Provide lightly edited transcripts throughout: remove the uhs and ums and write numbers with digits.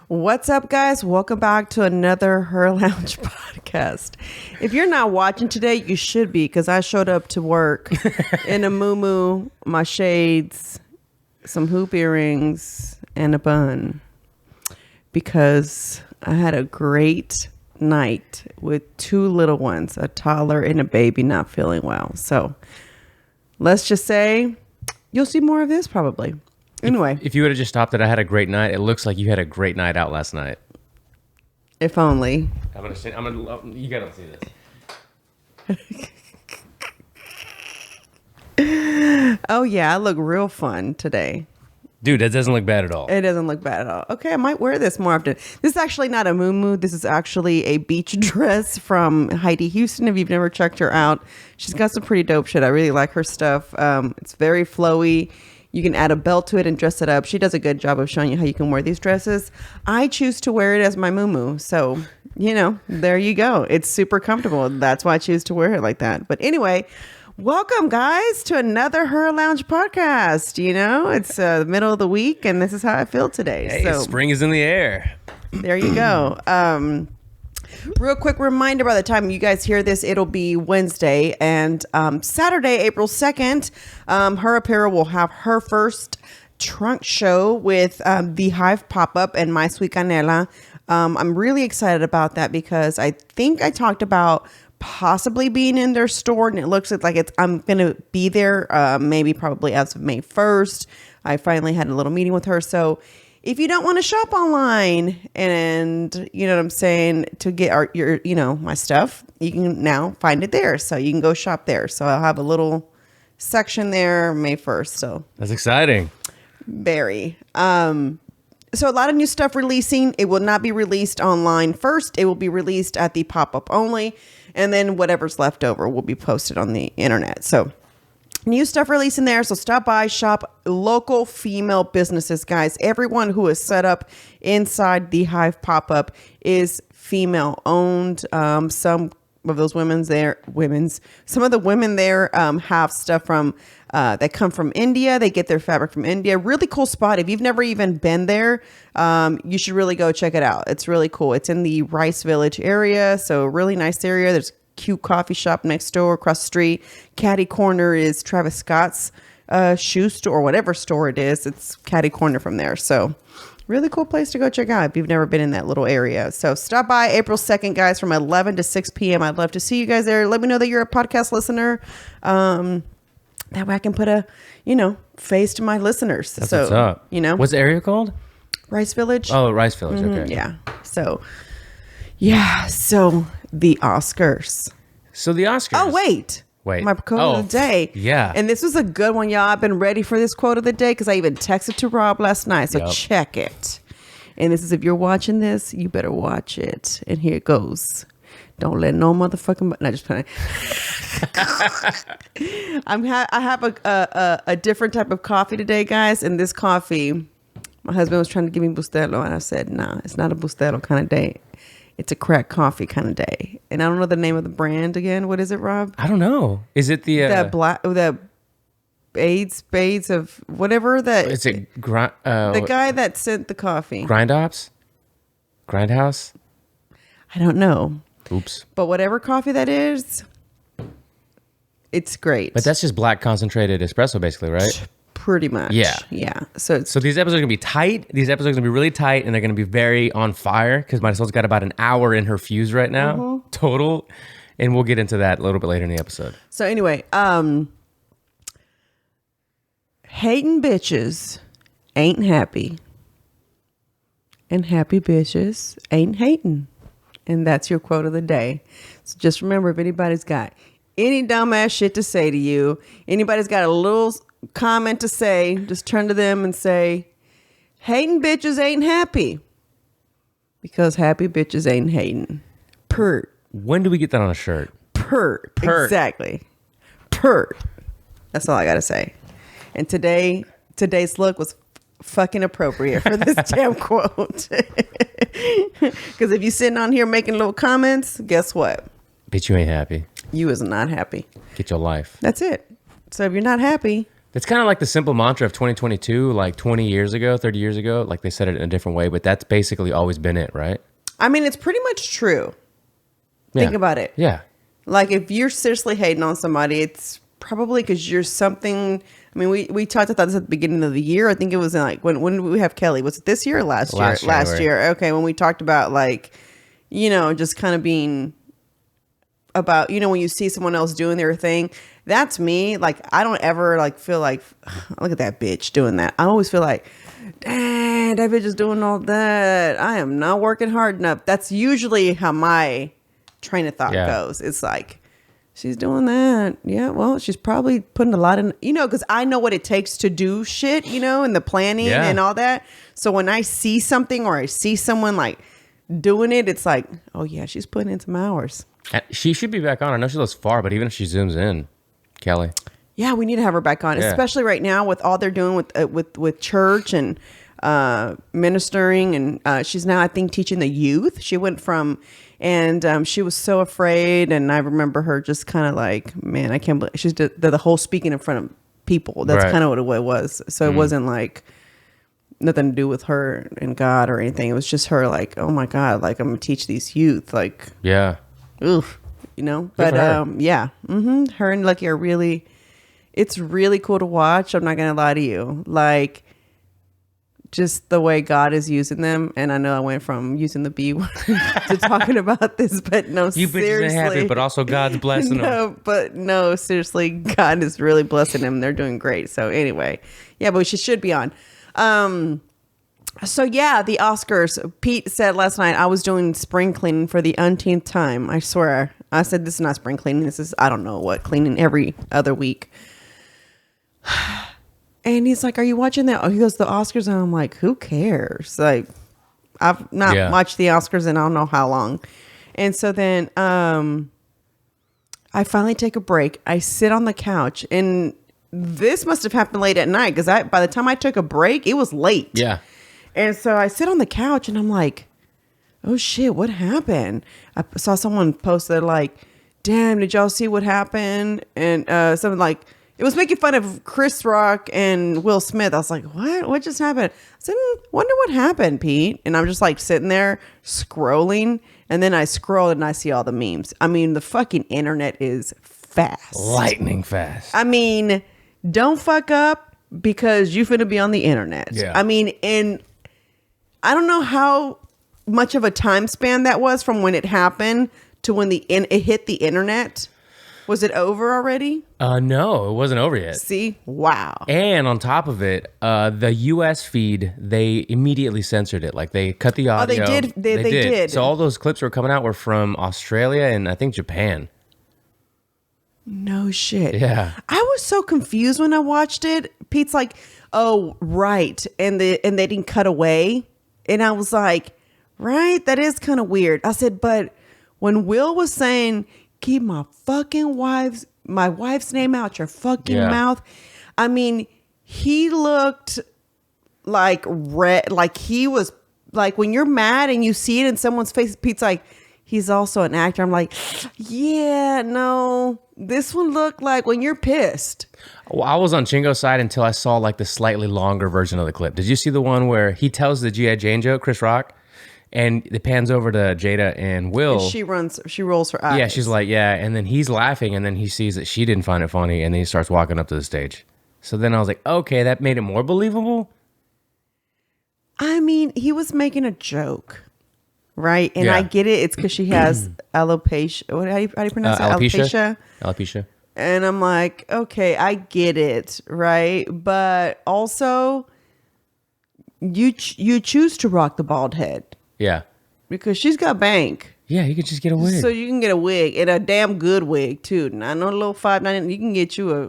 What's up, guys? Welcome back to another Her Lounge podcast. If you're not watching today, you should be, because I showed up to work in a muumuu, my shades, some hoop earrings, and a bun, because I had a great night with two little ones, a toddler and a baby not feeling well. So let's just say you'll see more of this probably. Anyway, if you would have just stopped at I had a great night, it looks like you had a great night out last night. If only. You gotta see this. Oh yeah, I look real fun today. Dude, that doesn't look bad at all. It doesn't look bad at all. Okay, I might wear this more often. This is actually not a muumuu. This is actually a beach dress from Heidi Houston. If you've never checked her out, she's got some pretty dope shit. I really like her stuff. It's very flowy. You can add a belt to it and dress it up. She does a good job of showing you how you can wear these dresses. I choose to wear it as my muumuu. So, there you go. It's super comfortable. That's why I choose to wear it like that. But anyway, welcome, guys, to another Her Lounge podcast. It's the middle of the week, and this is how I feel today. Hey, so spring is in the air. There you go. Real quick reminder, by the time you guys hear this, it'll be Wednesday, and Saturday, April 2nd, Her Apparel will have her first trunk show with the Hive pop-up and My Sweet Canela. I'm really excited about that because I think I talked about possibly being in their store, and it looks like I'm going to be there probably as of May 1st. I finally had a little meeting with her, so if you don't want to shop online and you know what I'm saying, to get your my stuff, you can now find it there. So you can go shop there. So I'll have a little section there May 1st. So that's exciting. Very. So a lot of new stuff releasing. It will not be released online first. It will be released at the pop-up only. And then whatever's left over will be posted on the internet. So new stuff releasing there. So stop by, shop local female businesses, guys. Everyone who is set up inside the Hive pop-up is female owned. Some of those some of the women there have stuff from that come from India. They get their fabric from India. Really cool spot. If you've never even been there, you should really go check it out. It's really cool. It's in the Rice Village area. So really nice area. There's cute coffee shop next door across the street. Caddy corner is Travis Scott's shoe store, or whatever store it is. It's caddy corner from there. So really cool place to go check out if you've never been in that little area. So stop by April 2nd, guys, from 11 to 6 p.m. I'd love to see you guys there. Let me know that you're a podcast listener. That way I can put a face to my listeners. That's so what's up. What's the area called? Rice Village. Oh, Rice Village. Okay. Yeah. So the Oscars. Oh, wait. My quote of the day. Yeah. And this was a good one, y'all. I've been ready for this quote of the day because I even texted to Rob last night. So check it. And this is, if you're watching this, you better watch it. And here it goes. Don't let no motherfucking... No, just playing. I have a different type of coffee today, guys. And this coffee, my husband was trying to give me Bustelo. And I said, nah, it's not a Bustelo kind of day. It's a crack coffee kind of day. And I don't know the name of the brand again. What is it, Rob? I don't know. Is it the Spades of whatever that? Is it the guy that sent the coffee? Grindhouse? I don't know. Oops. But whatever coffee that is, it's great. But that's just black concentrated espresso, basically, right? Pretty much. Yeah. So these episodes are going to be tight. These episodes are going to be really tight, and they're going to be very on fire because Marisol's got about an hour in her fuse right now, total. And we'll get into that a little bit later in the episode. So anyway, hating bitches ain't happy. And happy bitches ain't hating. And that's your quote of the day. So just remember, if anybody's got any dumbass shit to say to you, anybody's got a little comment to say, just turn to them and say, hating bitches ain't happy. Because happy bitches ain't hating. Pert. When do we get that on a shirt? Pert. Exactly. Pert. That's all I got to say. And today's look was fucking appropriate for this damn quote. Because if you're sitting on here making little comments, guess what? Bitch, you ain't happy. You is not happy. Get your life. That's it. So if you're not happy, It's kind of like the simple mantra of 2022, like 20 years ago, 30 years ago. Like they said it in a different way, but that's basically always been it, right? I mean, it's pretty much true. Think about it. Yeah. Like if you're seriously hating on somebody, it's probably because you're something. I mean, we talked about this at the beginning of the year. I think it was in like when did we have Kelly? Was it this year or last year? Last year. Okay, when we talked about like, just kind of being about, when you see someone else doing their thing. That's me. Like I don't ever like feel like, look at that bitch doing that. I always feel like, dang, that bitch is doing all that. I am not working hard enough. That's usually how my train of thought goes. It's like, she's doing that. Yeah, well, she's probably putting a lot in, because I know what it takes to do shit, and the planning and all that. So when I see something or I see someone like doing it, it's like, oh yeah, she's putting in some hours. She should be back on. I know she lives far, but even if she zooms in, Kelly. Yeah, we need to have her back on, especially right now with all they're doing with church and ministering. And she's now, I think, teaching the youth. She went from... And she was so afraid. And I remember her just kind of like, man, I can't believe she's did the whole speaking in front of people. That's kind of what it was. So it wasn't like nothing to do with her and God or anything. It was just her like, oh my God, like I'm going to teach these youth. Like, oof, but yeah. Her and Lucky are really, it's really cool to watch. I'm not going to lie to you. Like, just the way God is using them. And I know I went from using the B word to talking about this, but no, you seriously. Happy, but also God's blessing them. But no, seriously, God is really blessing them. They're doing great. So anyway, yeah, but she should be on. So yeah, the Oscars. Pete said last night, I was doing spring cleaning for the umpteenth time. I swear. I said, this is not spring cleaning. This is, I don't know what, cleaning every other week. And he's like, are you watching that? Oh, he goes, the Oscars. And I'm like, who cares? Like, I've not watched the Oscars in I don't know how long. And so then I finally take a break. I sit on the couch. And this must have happened late at night because by the time I took a break, it was late. Yeah. And so I sit on the couch and I'm like, oh, shit, what happened? I saw someone post that like, damn, did y'all see what happened? And something like, it was making fun of Chris Rock and Will Smith. I was like, what? What just happened? I said, wonder what happened, Pete. And I'm just like sitting there scrolling. And then I scroll and I see all the memes. I mean, the fucking internet is fast. Lightning fast. I mean, don't fuck up because you finna be on the internet. Yeah. I mean, and I don't know how much of a time span that was from when it happened to when it hit the internet. Was it over already? No, it wasn't over yet. See? Wow. And on top of it, the U.S. feed, they immediately censored it. Like, they cut the audio. Oh, they did? They did. So all those clips were coming out were from Australia and I think Japan. No shit. Yeah. I was so confused when I watched it. Pete's like, oh, right. And they didn't cut away. And I was like, right? That is kind of weird. I said, but when Will was saying... keep my wife's name out your fucking mouth. I mean, he looked like red, like he was like when you're mad and you see it in someone's face. Pete's like, he's also an actor. I'm like, yeah, no, this one looked like when you're pissed. Well, I was on Chingo's side until I saw like the slightly longer version of the clip. Did you see the one where he tells the G.I. Jane joke, Chris Rock? And it pans over to Jada and Will. And she rolls her eyes. Yeah, she's like, yeah. And then he's laughing, and then he sees that she didn't find it funny, and then he starts walking up to the stage. So then I was like, okay, that made it more believable. I mean, he was making a joke, right? And I get it. It's because she has alopecia. How do you pronounce it? Alopecia. Alopecia. And I'm like, okay, I get it, right? But also, you choose to rock the bald head. Yeah. Because she's got bank. Yeah, you could just get a wig. So you can get a wig, and a damn good wig too. And I know a little $5.99. You can get you a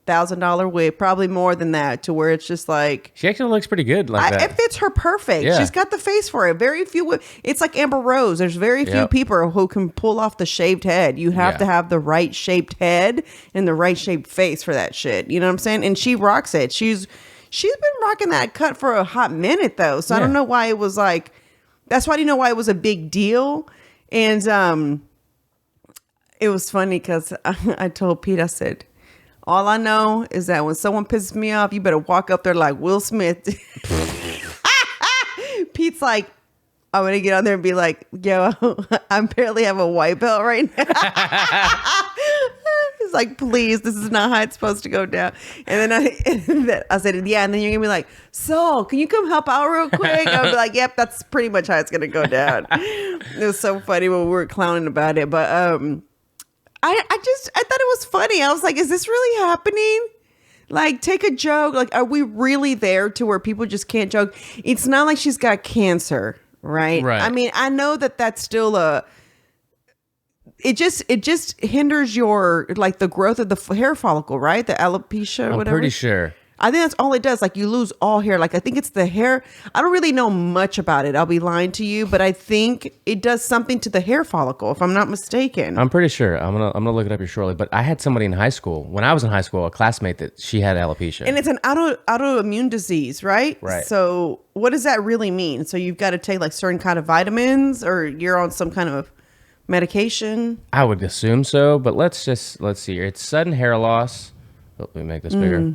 $1,000 wig, probably more than that, to where it's just like she actually looks pretty good like that. It fits her perfect. Yeah. She's got the face for it. Very few. It's like Amber Rose. There's very few people who can pull off the shaved head. You have to have the right shaped head and the right shaped face for that shit. You know what I'm saying? And she rocks it. She's been rocking that cut for a hot minute though. So I don't know why it was like. That's why I didn't know why it was a big deal. And it was funny because I told Pete, I said, All I know is that when someone pisses me off, you better walk up there like Will Smith. Pete's like, I'm going to get on there and be like, yo, I barely have a white belt right now. He's like, please, this is not how it's supposed to go down. And then I said, yeah. And then you're going to be like, so can you come help out real quick? I'll be like, yep, that's pretty much how it's going to go down. It was so funny when we were clowning about it. But I thought it was funny. I was like, is this really happening? Like, take a joke. Like, are we really there to where people just can't joke? It's not like she's got cancer, right? Right. I mean, I know that that's still it just hinders your, like, the growth of the hair follicle, right? The alopecia or I'm whatever. pretty sure. I think that's all it does. Like, you lose all hair. Like, I think it's the hair. I don't really know much about it. I'll be lying to you, but I think it does something to the hair follicle, if I'm not mistaken. I'm pretty sure. I'm gonna look it up here shortly. But I had somebody in high school, when I was in high school, a classmate that she had alopecia. And it's an autoimmune disease, right? Right. So what does that really mean? So you've got to take like certain kind of vitamins, or you're on some kind of medication? I would assume so, but let's see here. It's sudden hair loss. Oh, let me make this bigger.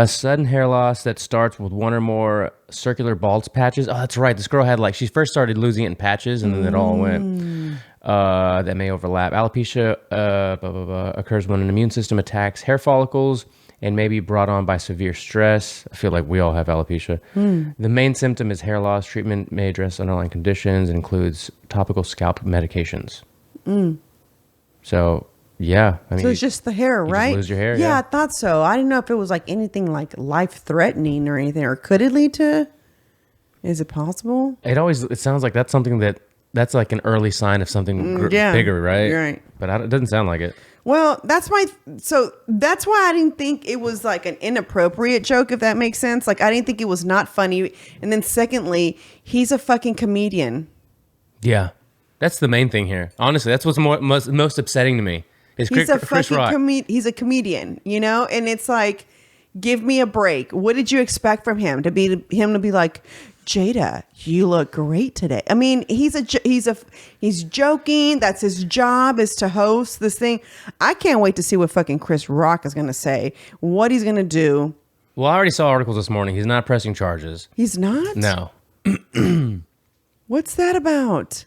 Sudden hair loss that starts with one or more circular bald patches. Oh, that's right. This girl had, like, she first started losing it in patches, and then it all went. That may overlap. Alopecia occurs when an immune system attacks hair follicles and may be brought on by severe stress. I feel like we all have alopecia. The main symptom is hair loss. Treatment may address underlying conditions. It includes topical scalp medications. So, yeah. I mean, So it's just the hair, you right? just lose your hair, Yeah, yeah. I thought so. I didn't know if it was like anything like life-threatening or anything, or could it lead to? Is it possible? It sounds like that's something that's like an early sign of something Yeah, bigger, right? you're right. But it doesn't sound like it. Well, that's why I didn't think it was like an inappropriate joke, if that makes sense. Like, I didn't think it was not funny. And then secondly, he's a fucking comedian. Yeah, that's the main thing here. Honestly, that's what's most upsetting to me. Is He's a Chris Rock. fucking he's a comedian, you know? And it's like, give me a break. What did you expect from him? To be like, Jada, you look great today. I mean, he's joking. That's his job, is to host this thing. I can't wait to see what fucking Chris Rock is going to say, what he's going to do. Well, I already saw articles this morning. He's not pressing charges. He's not? No. What's that about?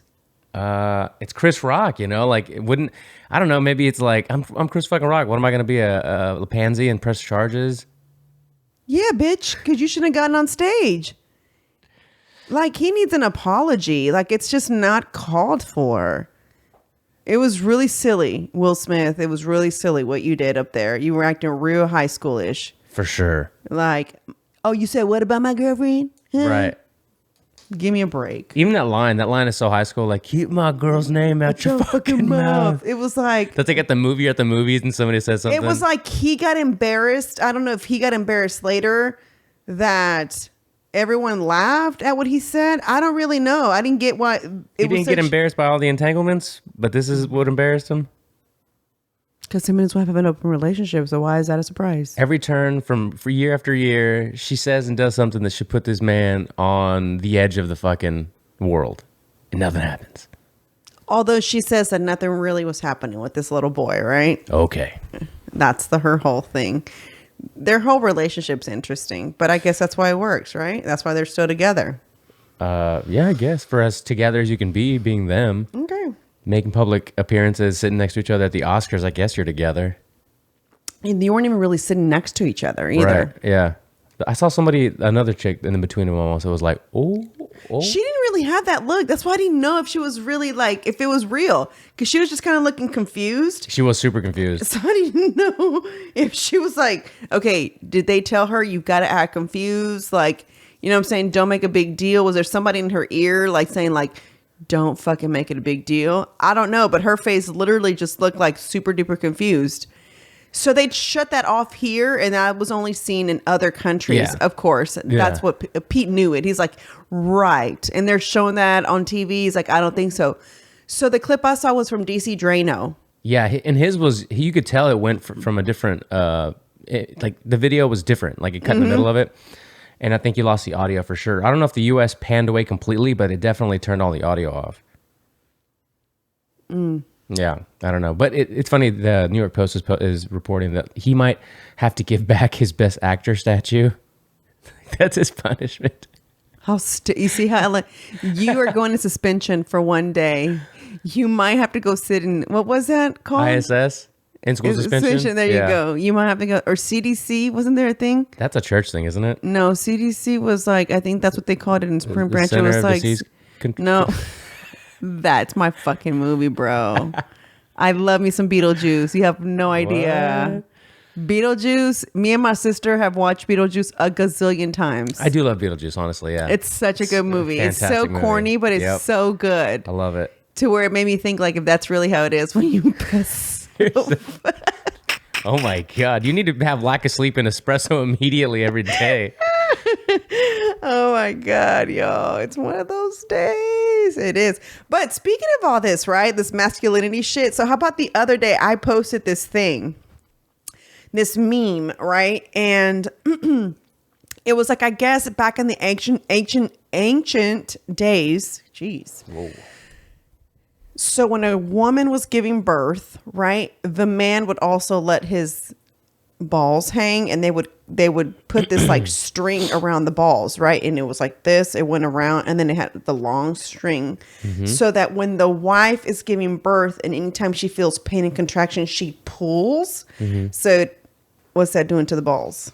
It's Chris Rock, you know? Like, I don't know, maybe it's like, I'm Chris fucking Rock. What am I going to be, a pansy and press charges? Yeah, bitch, because you shouldn't have gotten on stage. Like, he needs an apology. Like, it's just not called for. It was really silly, Will Smith. It was really silly what you did up there. You were acting real high schoolish. For sure. Like, oh, you said what about my girlfriend? Huh? Right. Give me a break. Even that line is so high school. Like, keep my girl's name out your fucking mouth. It was like, That's like at the movies and somebody says something. it was like he got embarrassed. I don't know if he got embarrassed later that everyone laughed at what he said. I don't really know. I didn't get why. He didn't get embarrassed by all the entanglements, but this is what embarrassed him. Because him and his wife have an open relationship, so why is that a surprise? Every turn for year after year, she says and does something that should put this man on the edge of the fucking world, and nothing happens. Although she says that nothing really was happening with this little boy, right? Okay. That's her whole thing. Their whole relationship's interesting, but I guess that's why it works, right? That's why they're still together. Yeah, I guess for as together as you can be, being them, Okay. making public appearances, sitting next to each other at the Oscars, I guess you're together. And you weren't even really sitting next to each other either. Right. Yeah. I saw another chick in between them almost. It was like, oh. She didn't really have that look. That's why I didn't know if she was really like, if it was real. Because she was just kind of looking confused. She was super confused. So I didn't know if she was like, okay, did they tell her you've got to act confused? Like, you know what I'm saying? Don't make a big deal. Was there somebody in her ear like saying like, don't fucking make it a big deal? I don't know. But her face literally just looked like super duper confused. So they'd shut that off here, and that was only seen in other countries, Yeah. of course. Yeah. That's what Pete knew it. He's like, right. And they're showing that on TV. He's like, I don't think so. So the clip I saw was from DC Drano. Yeah, and his was, you could tell it went from a different, like the video was different. Like it cut in the middle of it. And I think you lost the audio for sure. I don't know if the US panned away completely, but it definitely turned all the audio off. Yeah, I don't know. But it's funny. The New York Post is reporting that he might have to give back his Best Actor statue. That's his punishment. You see how you are going to suspension for one day. You might have to go sit in, what was that called? ISS? In-school suspension? There you go. You might have to go. Or CDC, wasn't there a thing? That's a church thing, isn't it? No, CDC was like, I think that's what they called it in Spring Branch. It Center was of like, Disease no, that's my fucking movie, bro. I love me some Beetlejuice. You have no idea. Beetlejuice, me and my sister have watched Beetlejuice a gazillion times. I do love Beetlejuice, honestly, yeah. It's such a good movie. It's so corny, but it's so good. I love it. To where it made me think, like, if that's really how it is when you piss. Oh my God. You need to have lack of sleep and espresso immediately every day. Oh my God, yo. It's one of those days. It is. But speaking of all this, right? This masculinity shit. So how about the other day I posted this thing, this meme, right? And it was like, I guess back in the ancient days. Jeez. Whoa. So when a woman was giving birth, right, the man would also let his balls hang, and they would put this like string around the balls, right? And it was like this, it went around, and then it had the long string, so that when the wife is giving birth and anytime she feels pain and contraction, she pulls. So what's that doing to the balls?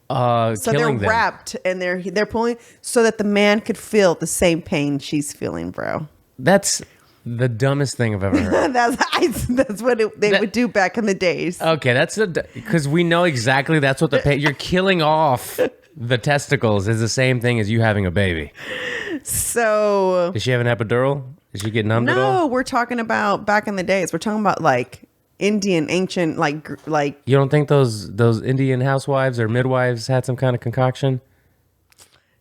So they're them. wrapped and they're pulling so that the man could feel the same pain she's feeling, bro. That's the dumbest thing I've ever heard. That's what they would do back in the days. Okay, that's because we know exactly that's what you're killing off the testicles is the same thing as you having a baby. So does she have an epidural? Did she get numbed at all? No, we're talking about back in the days. We're talking about like Indian ancient like. You don't think those Indian housewives or midwives had some kind of concoction?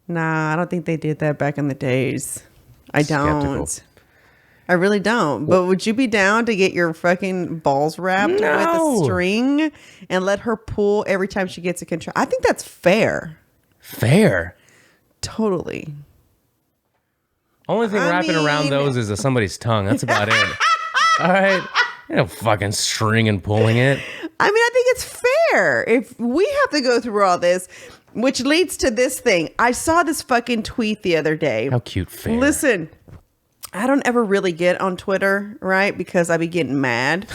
Nah, I don't think they did that back in the days. I don't. Skeptical. I really don't. But would you be down to get your fucking balls wrapped with a string and let her pull every time she gets a contraction? I think that's fair. Fair? Totally. Only thing wrapping around those is somebody's tongue. That's about it. All right? You know, fucking string and pulling it. I mean, I think it's fair. If we have to go through all this, which leads to this thing. I saw this fucking tweet the other day. How cute, fair. Listen. I don't ever really get on Twitter, right? Because I be getting mad.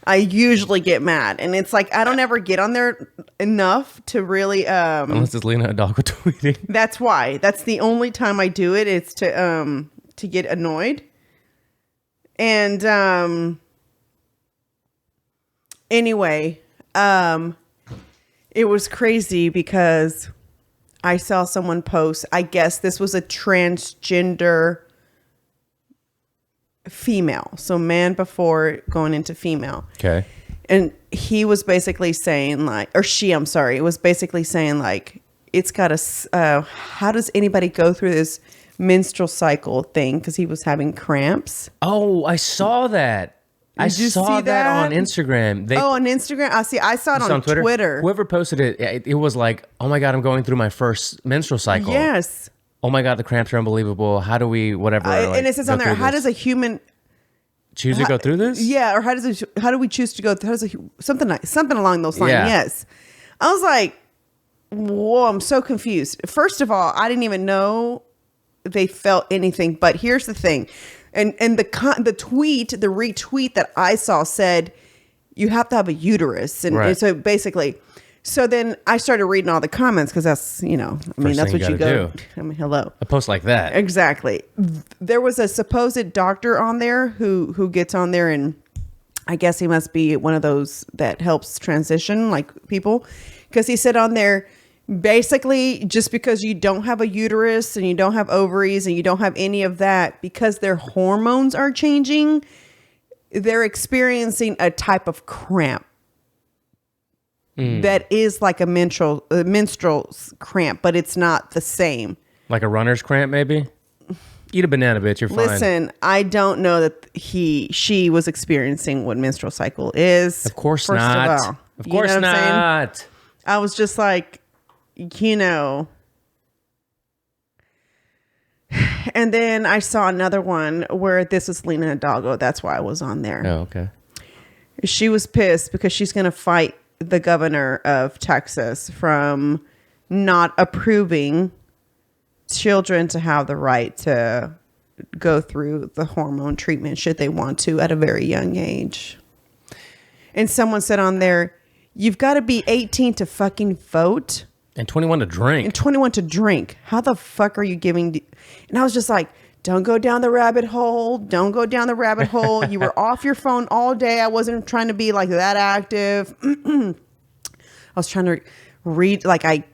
I usually get mad. And it's like, I don't ever get on there enough to really... Unless it's Lena Hidalgo tweeting. That's why. That's the only time I do it. It's to get annoyed. And anyway, it was crazy because I saw someone post, I guess this was a transgender female, so man before going into female. Okay. And he was basically saying like, or she, I'm sorry, it was basically saying like, it's got a, how does anybody go through this menstrual cycle thing? Because he was having cramps. Oh, I saw that. I saw that on Instagram. On Instagram? I saw it on Twitter. Whoever posted it, it was like, oh my God, I'm going through my first menstrual cycle. Yes. Oh my God, the cramps are unbevillable. How do we, whatever. And it says on there, how does a human choose to go through this? Yeah, or how do we choose to go through something along those lines? Yeah. Yes. I was like, whoa, I'm so confused. First of all, I didn't even know they felt anything. But here's the thing. And the retweet that I saw said you have to have a uterus. And so basically, so then I started reading all the comments because that's, that's what you go. I mean, hello. A post like that. Exactly. There was a supposed doctor on there who gets on there, and I guess he must be one of those that helps transition like people, because he said on there, basically, just because you don't have a uterus and you don't have ovaries and you don't have any of that, because their hormones are changing, they're experiencing a type of cramp. That is like a menstrual cramp, but it's not the same. Like a runner's cramp, maybe? Eat a banana, bitch. You're fine. Listen, I don't know that she was experiencing what menstrual cycle is. Of course not. Of course not. I was just like, And then I saw another one where this is Lena Hidalgo. That's why I was on there. Oh, okay. She was pissed because she's going to fight the governor of Texas from not approving children to have the right to go through the hormone treatment should they want to at a very young age. And someone said on there, you've got to be 18 to fucking vote. And 21 to drink. And 21 to drink. How the fuck are you giving? And I was just like, don't go down the rabbit hole. Don't go down the rabbit hole. You were off your phone all day. I wasn't trying to be like that active. I was trying to read, like I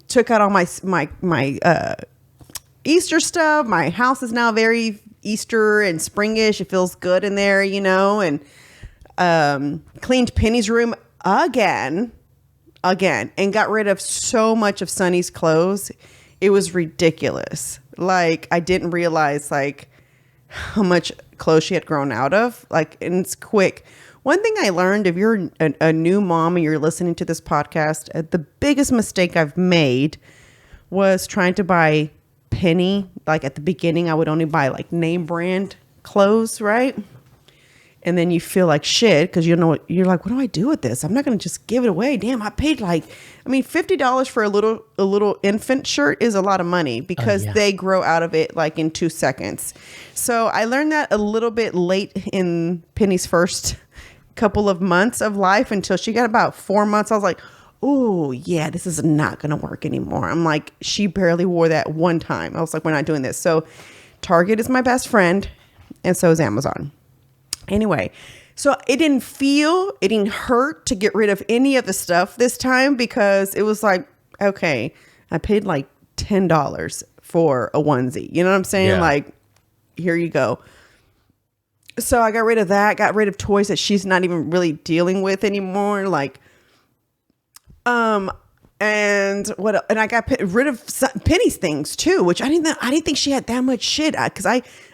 took out all my Easter stuff. My house is now very Easter and springish. It feels good in there, you know, and cleaned Penny's room again, and got rid of so much of Sunny's clothes. It was ridiculous. Like, I didn't realize like how much clothes she had grown out of. Like, and it's quick. One thing I learned, if you're a new mom and you're listening to this podcast, the biggest mistake I've made was trying to buy Penny. Like at the beginning, I would only buy like name brand clothes, right? And then you feel like shit because you know what you're like. What do I do with this? I'm not going to just give it away. Damn, I paid $50 for a little infant shirt is a lot of money because they grow out of it like in 2 seconds. So I learned that a little bit late in Penny's first couple of months of life until she got about 4 months. I was like, oh yeah, this is not going to work anymore. I'm like, she barely wore that one time. I was like, we're not doing this. So Target is my best friend, and so is Amazon. Anyway, so it didn't hurt to get rid of any of the stuff this time because it was like, okay, I paid like $10 for a onesie. You know what I'm saying? Yeah. Like, here you go. So I got rid of that, got rid of toys that she's not even really dealing with anymore. Like, and I got rid of Penny's things too, which I didn't think she had that much shit. Cause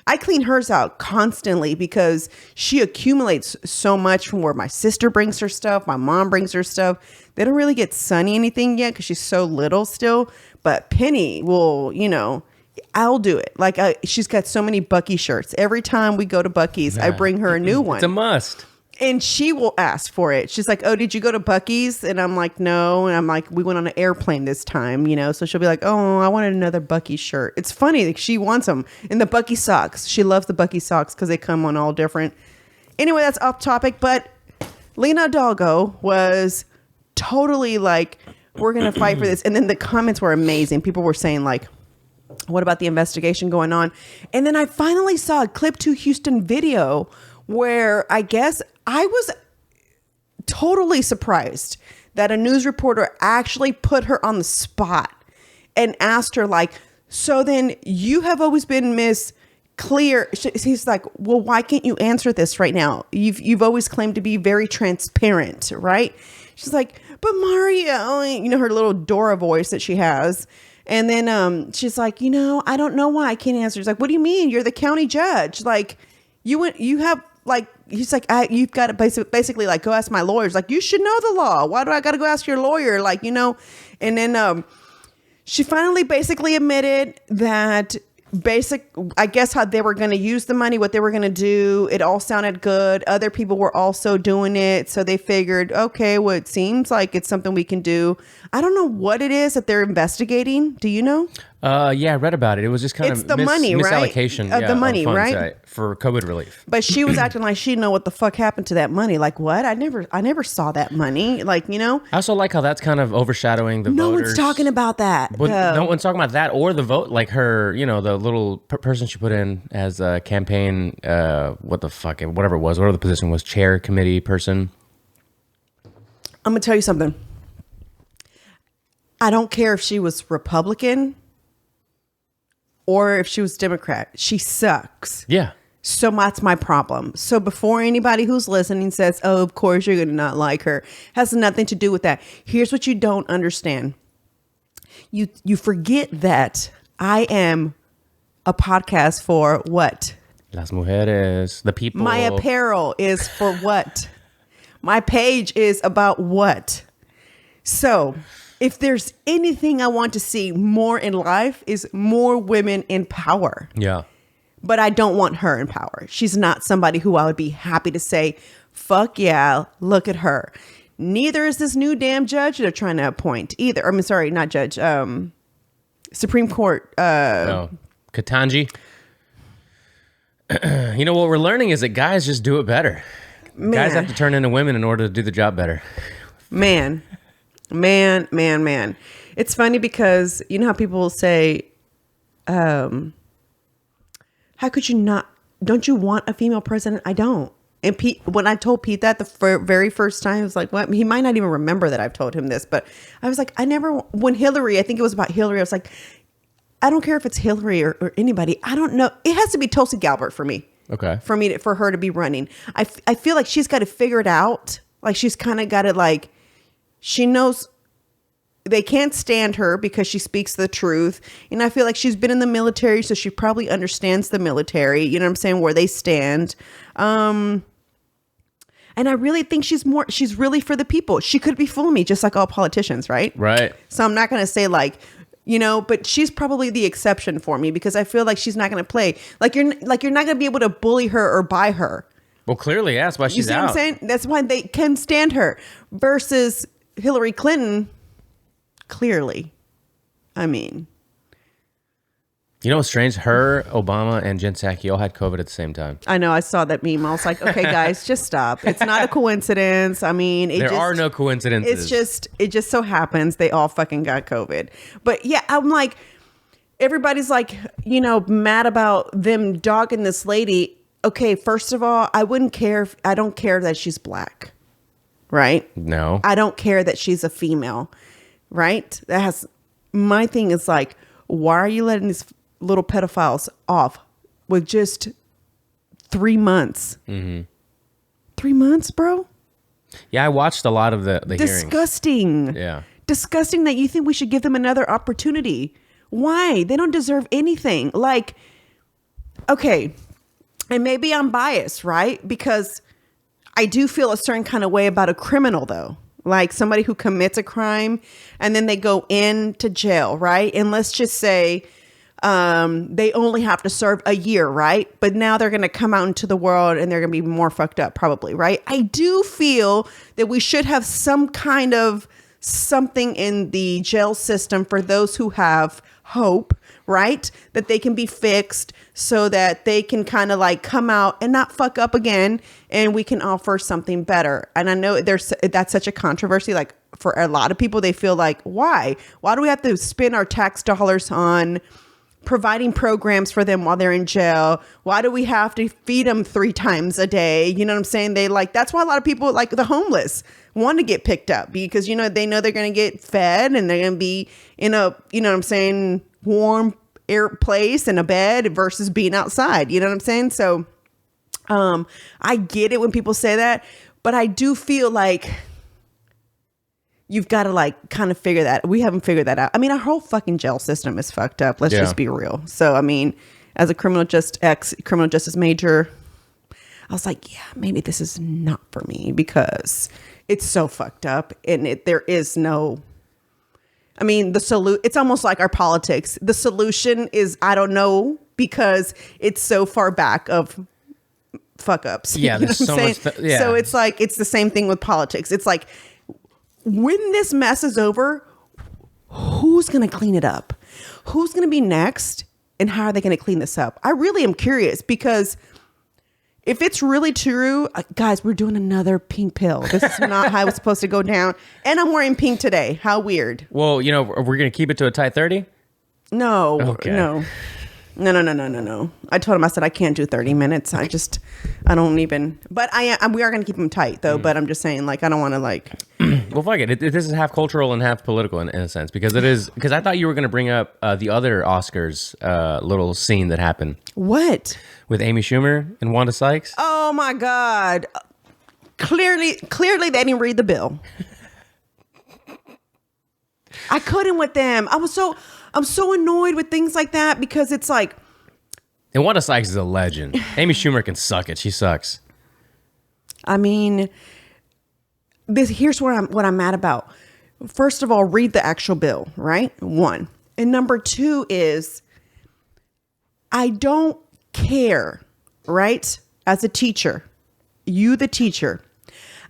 I clean hers out constantly because she accumulates so much from where my sister brings her stuff. My mom brings her stuff. They don't really get Sunny anything yet because she's so little still, but Penny will, you know, I'll do it. Like she's got so many Bucky shirts. Every time we go to Bucky's, I bring her a new one. It's a must. And she will ask for it. She's like, oh, did you go to Bucky's? And I'm like, no. And I'm like, we went on an airplane this time, you know? So she'll be like, oh, I wanted another Bucky shirt. It's funny. Like, she wants them. And the Bucky socks. She loves the Bucky socks because they come on all different. Anyway, that's off topic. But Lena Hidalgo was totally like, we're going to fight for this. And then the comments were amazing. People were saying like, what about the investigation going on? And then I finally saw a Clip 2 Houston video where I guess I was totally surprised that a news reporter actually put her on the spot and asked her like, so then you have always been Miss Clear. He's like, well, why can't you answer this right now? You've always claimed to be very transparent, right? She's like, but Mario, you know, her little Dora voice that she has. And then she's like, you know, I don't know why I can't answer. She's like, what do you mean? You're the county judge. Like you have like, he's like, you've got to basically like go ask my lawyers. Like, you should know the law. Why do I got to go ask your lawyer? Like, you know, and then she finally basically admitted that I guess how they were going to use the money, what they were going to do. It all sounded good. Other people were also doing it. So they figured, okay, well, it seems like it's something we can do. I don't know what it is that they're investigating. Do you know? Yeah, I read about it. It was just kind of the money, right? misallocation Of the money, of funds, right? For COVID relief. But she was acting like she didn't know what the fuck happened to that money. Like, what? I never saw that money. Like, you know? I also like how that's kind of overshadowing the No voters. one's talking about that. But no one's talking about that or the vote. Like her, you know, the little person she put in as a campaign, what the fuck, whatever it was, whatever the position was, chair committee person. I'm going to tell you something. I don't care if she was Republican or if she was Democrat. She sucks. Yeah. So that's my problem. So before anybody who's listening says, oh, of course you're going to not like her, has nothing to do with that. Here's what you don't understand. You forget that I am a podcast for what? Las mujeres, the people. My apparel is for what? My page is about what? So If there's anything I want to see more in life is more women in power. Yeah. But I don't want her in power. She's not somebody who I would be happy to say, fuck yeah, look at her. Neither is this new damn judge they're trying to appoint either. I'm sorry, not judge. Supreme Court. No. Ketanji. You know, what we're learning is that guys just do it better. Man. Guys have to turn into women in order to do the job better. Man. It's funny because you know how people will say, how could you not, don't you want a female president? I don't. And Pete, when I told Pete that the very first time, I was like, what? He might not even remember that I've told him this, but I was like, when Hillary, I think it was about Hillary, I was like, I don't care if it's Hillary or anybody. I don't know. It has to be Tulsi Gabbard for me. Okay. For her to be running. I feel like she's got to figure it out. Like she's kind of got it like, she knows they can't stand her because she speaks the truth. And I feel like she's been in the military, so she probably understands the military, you know what I'm saying, where they stand. And I really think she's really for the people. She could be fooling me just like all politicians, right? Right. So I'm not going to say like, you know, but she's probably the exception for me because I feel like she's not going to play. Like you're not going to be able to bully her or buy her. Well, clearly, yeah, that's why she's out. You see what I'm saying? That's why they can stand her versus Hillary Clinton. Clearly. I mean. You know what's strange? Her, Obama, and Jen Psaki all had COVID at the same time. I know. I saw that meme. I was like, okay, guys, just stop. It's not a coincidence. I mean, there are no coincidences. It just so happens they all fucking got COVID. But yeah, I'm like, everybody's like, you know, mad about them dogging this lady. Okay, first of all, I don't care that she's black. Right? No. I don't care that she's a female. Right? My thing is like, why are you letting these little pedophiles off with just 3 months? Mm-hmm. 3 months, bro? Yeah, I watched a lot of the Disgusting. hearings. Yeah. Disgusting that you think we should give them another opportunity. Why? They don't deserve anything. Like, okay, and maybe I'm biased, right? Because I do feel a certain kind of way about a criminal, though. Like somebody who commits a crime and then they go into jail, right? And let's just say they only have to serve a year, right? But now they're going to come out into the world and they're going to be more fucked up probably, right? I do feel that we should have some kind of something in the jail system for those who have hope, right? That they can be fixed so that they can kind of like come out and not fuck up again and we can offer something better. And I know that's such a controversy. Like for a lot of people, they feel like, why do we have to spend our tax dollars on providing programs for them while they're in jail? Why do we have to feed them 3 times a day? You know what I'm saying? That's why a lot of people like the homeless want to get picked up because, you know, they know they're going to get fed and they're going to be in a, you know what I'm saying, warm air place and a bed versus being outside. You know what I'm saying? So I get it when people say that, but I do feel like you've got to like kind of figure that. We haven't figured that out. I mean, our whole fucking jail system is fucked up. Let's just be real. So, I mean, as a criminal justice major, I was like, yeah, maybe this is not for me because it's so fucked up and there is no, I mean, it's almost like our politics. The solution is, I don't know, because it's so far back of fuck ups. Yeah. You know what I'm saying? Yeah. So it's like, it's the same thing with politics. It's like, when this mess is over, who's going to clean it up? Who's going to be next? And how are they going to clean this up? I really am curious because if it's really true, guys, we're doing another pink pill. This is not how it was supposed to go down. And I'm wearing pink today. How weird. Well, you know, we're going to keep it to a tight 30? No. Okay. No. I told him, I said, I can't do 30 minutes. I don't even, but we are going to keep them tight though. But I'm just saying, like, I don't want to like. Well, fuck it. This is half cultural and half political in a sense because I thought you were going to bring up the other Oscars little scene that happened. What? With Amy Schumer and Wanda Sykes. Oh my God. Clearly they didn't read the bill. I couldn't with them. I'm so annoyed with things like that because it's like. And Wanda Sykes is a legend. Amy Schumer can suck it. She sucks. I mean, here's what I'm mad about. first of all, read the actual bill, right? One. And number two is, I don't care, right? As a teacher, you, the teacher,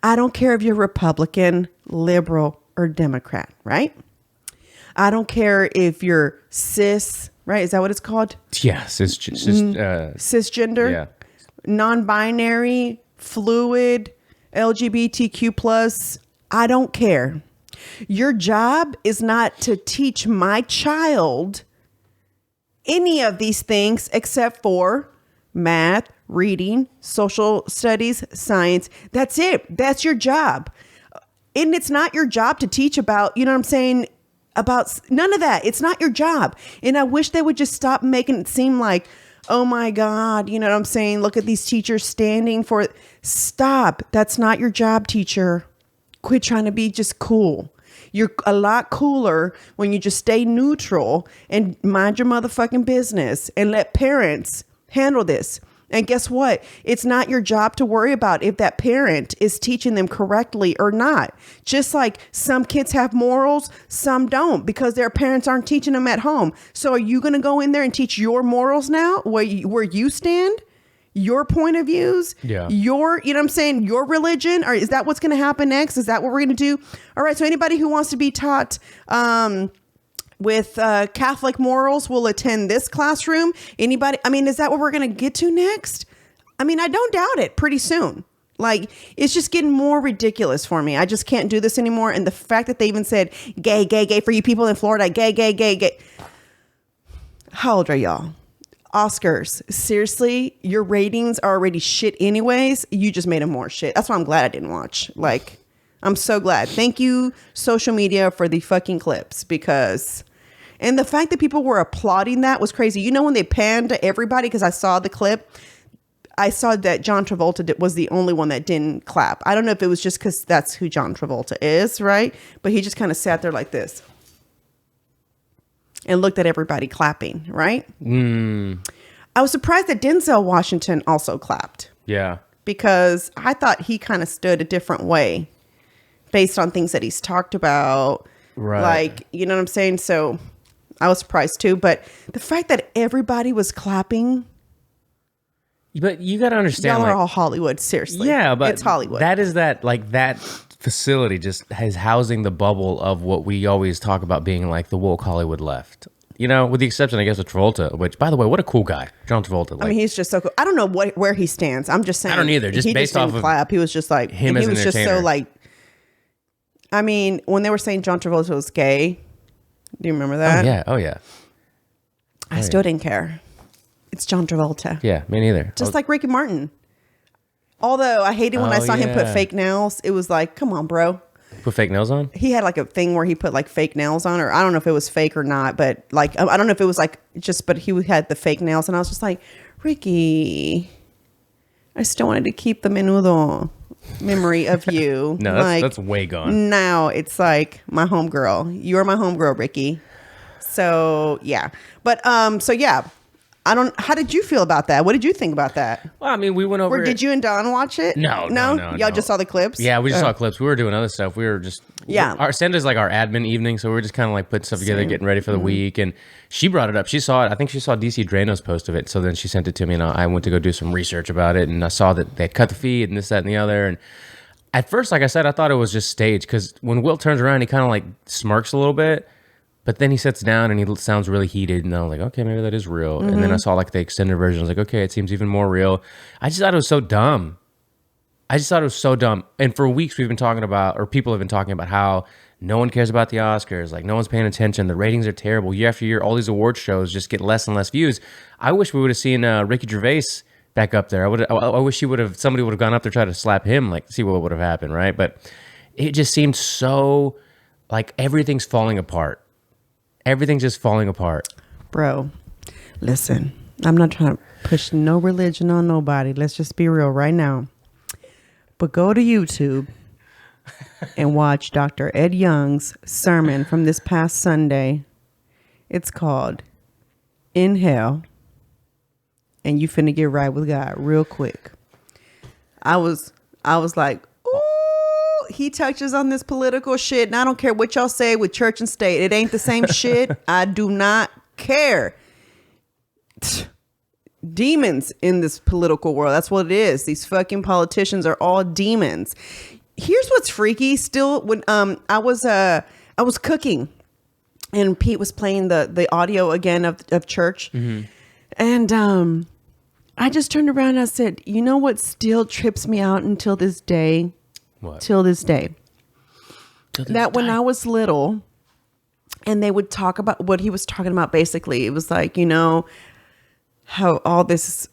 I don't care if you're Republican, liberal, or Democrat, right? I don't care if you're cis, right? Is that what it's called? Yeah, Cisgender, yeah. non-binary, fluid, LGBTQ plus. I don't care. Your job is not to teach my child any of these things except for math, reading, social studies, science. That's it. That's your job. And it's not your job to teach about, you know what I'm saying, about none of that. It's not your job. And I wish they would just stop making it seem like, oh my God, you know what I'm saying? Look at these teachers standing for it. Stop. That's not your job, teacher. Quit trying to be just cool. You're a lot cooler when you just stay neutral and mind your motherfucking business and let parents handle this. And guess what? It's not your job to worry about if that parent is teaching them correctly or not. Just like some kids have morals, some don't, because their parents aren't teaching them at home. So are you going to go in there and teach your morals now where you stand? Your point of views, yeah. Your, you know what I'm saying, your religion, or is that what's going to happen next? Is that what we're going to do? All right. So anybody who wants to be taught with Catholic morals will attend this classroom. Anybody, I mean, is that what we're going to get to next? I mean, I don't doubt it pretty soon. Like, it's just getting more ridiculous for me. I just can't do this anymore. And the fact that they even said gay, gay, gay for you people in Florida, gay, gay, gay, gay. How old are y'all? Oscars, seriously, your ratings are already shit anyways. You just made them more shit. That's why I'm glad I didn't watch. Like, I'm so glad. Thank you, social media, for the fucking clips, because, and the fact that people were applauding that was crazy. You know, when they panned to everybody, because I saw the clip, I saw that John Travolta was the only one that didn't clap. I don't know if it was just because that's who John Travolta is, right? But he just kind of sat there like this and looked at everybody clapping, right? I was surprised that Denzel Washington also clapped. Yeah. Because I thought he kind of stood a different way based on things that he's talked about. Right. Like, you know what I'm saying? So I was surprised too. But the fact that everybody was clapping. But you got to understand. Y'all are all Hollywood, seriously. Yeah, but it's Hollywood. That is that, like, that facility just is housing the bubble of what we always talk about being like the woke Hollywood left. You know, with the exception, I guess, of Travolta, which, by the way, what a cool guy, John Travolta. Like, I mean, he's just so cool. I don't know where he stands. I'm just saying. I don't either. Just he based just off didn't of clap. He was just like him as he was an just entertainer. so like. I mean, when they were saying John Travolta was gay, do you remember that? Oh yeah. I still didn't care. It's John Travolta. Yeah, me neither. Just like Ricky Martin. Although I hated when I saw him put fake nails. It was like, come on, bro. Put fake nails on? He had like a thing where he put like fake nails on, or I don't know if it was fake or not, but like, I don't know if it was like just, but he had the fake nails, and I was just like, Ricky, I still wanted to keep the menudo memory of you. No, that's way gone. Now it's like my homegirl. You're my homegirl, Ricky. So yeah. But so yeah. How did you feel about that? What did you think about that? Well, I mean, we went over. Or did you and Don watch it? No. Y'all just saw the clips? Yeah, we just saw clips. We were doing other stuff. We were just Our Sunday's like our admin evening, so we were just kind of like putting stuff together, getting ready for the week. And she brought it up. She saw it. I think she saw DC Drano's post of it. So then she sent it to me, and I went to go do some research about it. And I saw that they cut the feed and this, that, and the other. And at first, like I said, I thought it was just staged, because when Will turns around, he kind of like smirks a little bit. But then he sits down and he sounds really heated, and I was like, okay, maybe that is real. And then I saw like the extended version. I was like, okay, it seems even more real. I just thought it was so dumb. And for weeks we've been talking about, or people have been talking about, how no one cares about the Oscars. Like, no one's paying attention. The ratings are terrible. Year after year, all these award shows just get less and less views. I wish we would have seen Ricky Gervais back up there. I wish somebody would have gone up there, tried to slap him, like, see what would have happened, right? But it just seemed so like everything's falling apart. Everything's just falling apart. Bro, listen, I'm not trying to push no religion on nobody. Let's just be real right now. But go to YouTube and watch Dr. Ed Young's sermon from this past Sunday. It's called In Hell, and you finna get right with God real quick. I was like, ooh, he touches on this political shit, and I don't care what y'all say with church and state. It ain't the same shit. I do not care. Demons in this political world. That's what it is. These fucking politicians are all demons. Here's what's freaky. Still, when I was cooking, and Pete was playing the audio again of church, and I just turned around and I said, you know what still trips me out until this day? What? Till this day. When I was little, and they would talk about what he was talking about. Basically, it was like, how all this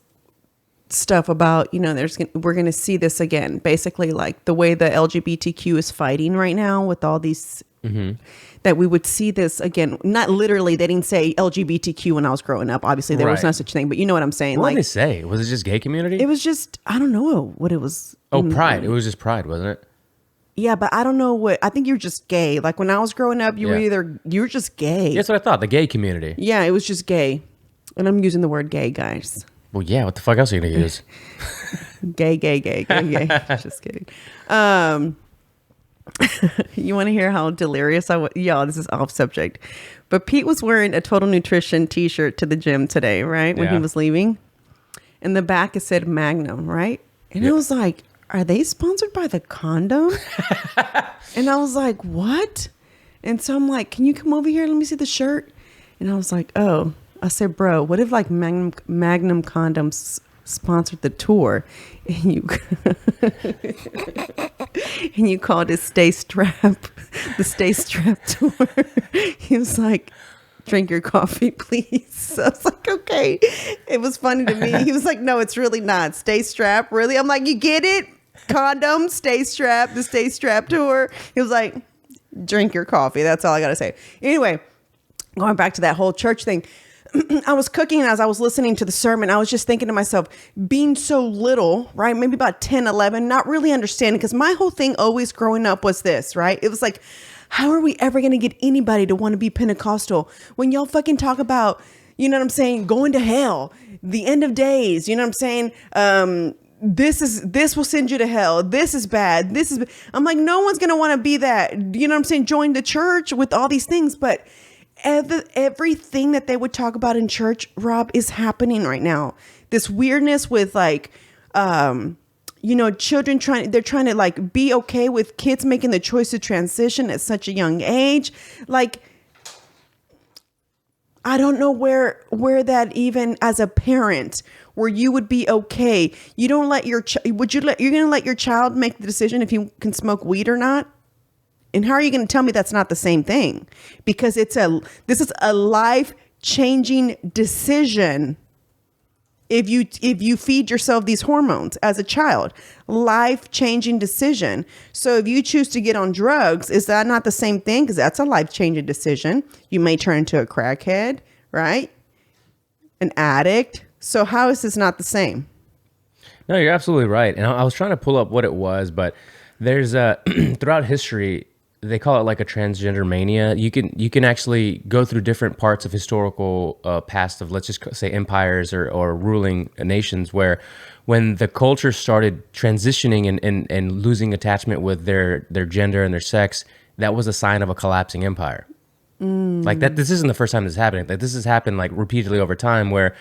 stuff about, we're going to see this again. Basically, like the way the LGBTQ is fighting right now with all these, that we would see this again. Not literally, they didn't say LGBTQ when I was growing up. Obviously, there was no such thing, but you know what I'm saying? What did they say? Was it just gay community? It was just, I don't know what it was. Oh, pride. It was just pride, wasn't it? Yeah, but I don't know I think you're just gay. Like when I was growing up, you were just gay. That's what I thought. The gay community. Yeah, it was just gay. And I'm using the word gay, guys. Well, yeah. What the fuck else are you going to use? Gay. Just kidding. You want to hear how delirious I was? Y'all, this is off subject. But Pete was wearing a Total Nutrition t-shirt to the gym today, right? When he was leaving. In the back, it said Magnum, right? And I was like, are they sponsored by the condom? And I was like, what? And so I'm like, can you come over here? Let me see the shirt. And I was like, oh. I said, bro, what if like Magnum condoms sponsored the tour, and you called it the Stay Strap tour? He was like, drink your coffee, please. So I was like, okay. It was funny to me. He was like, no, it's really not. Stay Strap, really? I'm like, you get it? Condom, Stay Strap, the Stay Strap tour. He was like, drink your coffee. That's all I got to say. Anyway, going back to that whole church thing. I was cooking, and as I was listening to the sermon, I was just thinking to myself, being so little, right? Maybe about 10, 11, not really understanding, because my whole thing always growing up was this, right? It was like, how are we ever going to get anybody to want to be Pentecostal when y'all fucking talk about, you know what I'm saying, going to hell, the end of days, you know what I'm saying? This will send you to hell. This is bad. I'm like, no one's going to want to be that, you know what I'm saying? Join the church with all these things, but everything that they would talk about in church, Rob, is happening right now. This weirdness with like, children they're trying to like be okay with kids making the choice to transition at such a young age. Like, I don't know where that even as a parent, where you would be okay. You don't let you're going to let your child make the decision if you can smoke weed or not? And how are you going to tell me that's not the same thing? Because this is a life-changing decision. If you feed yourself these hormones as a child, life-changing decision. So if you choose to get on drugs, is that not the same thing? Because that's a life-changing decision. You may turn into a crackhead, right? An addict. So how is this not the same? No, you're absolutely right. And I was trying to pull up what it was, but there's throughout history, they call it like a transgender mania. You can actually go through different parts of historical past of, let's just say, empires or ruling nations, where when the culture started transitioning and losing attachment with their gender and their sex, that was a sign of a collapsing empire. Like that. This isn't the first time this is happening. Like this has happened like repeatedly over time where.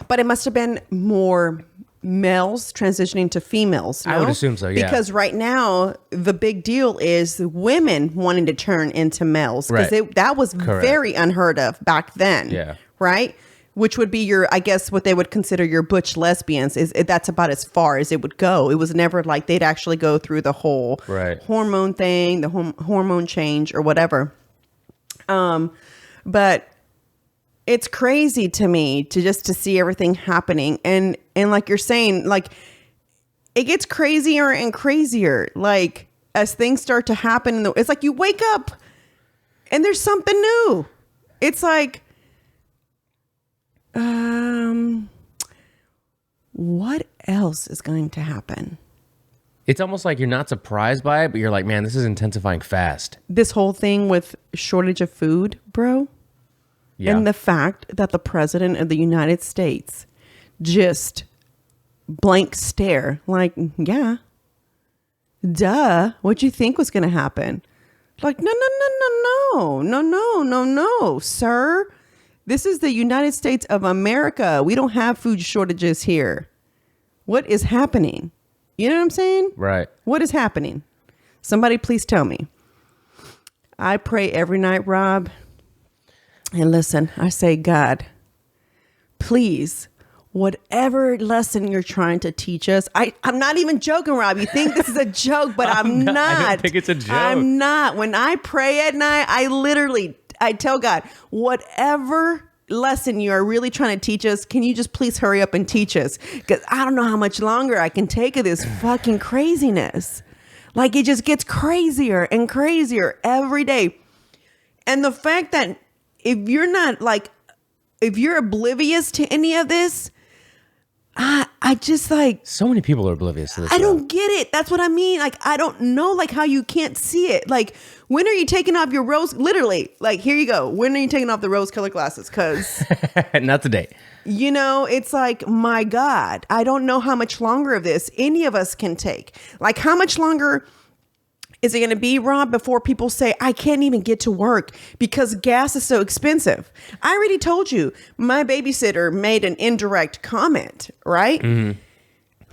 But it must have been more males transitioning to females. No? I would assume so, yeah. Because right now the big deal is women wanting to turn into males, because that was very unheard of back then. Yeah. Right. Which would be I guess what they would consider your butch lesbians. That's about as far as it would go. It was never like they'd actually go through the whole hormone thing, the hormone change or whatever. But it's crazy to me to see everything happening. And like you're saying, like it gets crazier and crazier. Like as things start to happen, it's like you wake up and there's something new. It's like, what else is going to happen? It's almost like you're not surprised by it, but you're like, man, this is intensifying fast. This whole thing with shortage of food, bro. Yeah. And the fact that the president of the United States just blank stare, like, yeah, Duh. What'd you think was going to happen? Like, no, sir. This is the United States of America. We don't have food shortages here. What is happening? You know what I'm saying? Right. What is happening? Somebody please tell me. I pray every night, Rob. And listen, I say, God, please, whatever lesson you're trying to teach us. I'm not even joking, Rob. You think this is a joke, but I'm not. I don't think it's a joke. I'm not. When I pray at night, I tell God, whatever lesson you are really trying to teach us, can you just please hurry up and teach us? Because I don't know how much longer I can take of this fucking craziness. Like, it just gets crazier and crazier every day. And the fact that if you're oblivious to any of this, I just like, so many people are oblivious to this. I don't get it. That's what I mean. Like, I don't know, like, how you can't see it. Like, when are you taking off your literally, like, here you go. When are you taking off the rose colored glasses? Because not today. You know, it's like, my God, I don't know how much longer of this any of us can take. Like, how much longer is it going to be, Rob, before people say, I can't even get to work because gas is so expensive? I already told you, my babysitter made an indirect comment, right? Mm-hmm.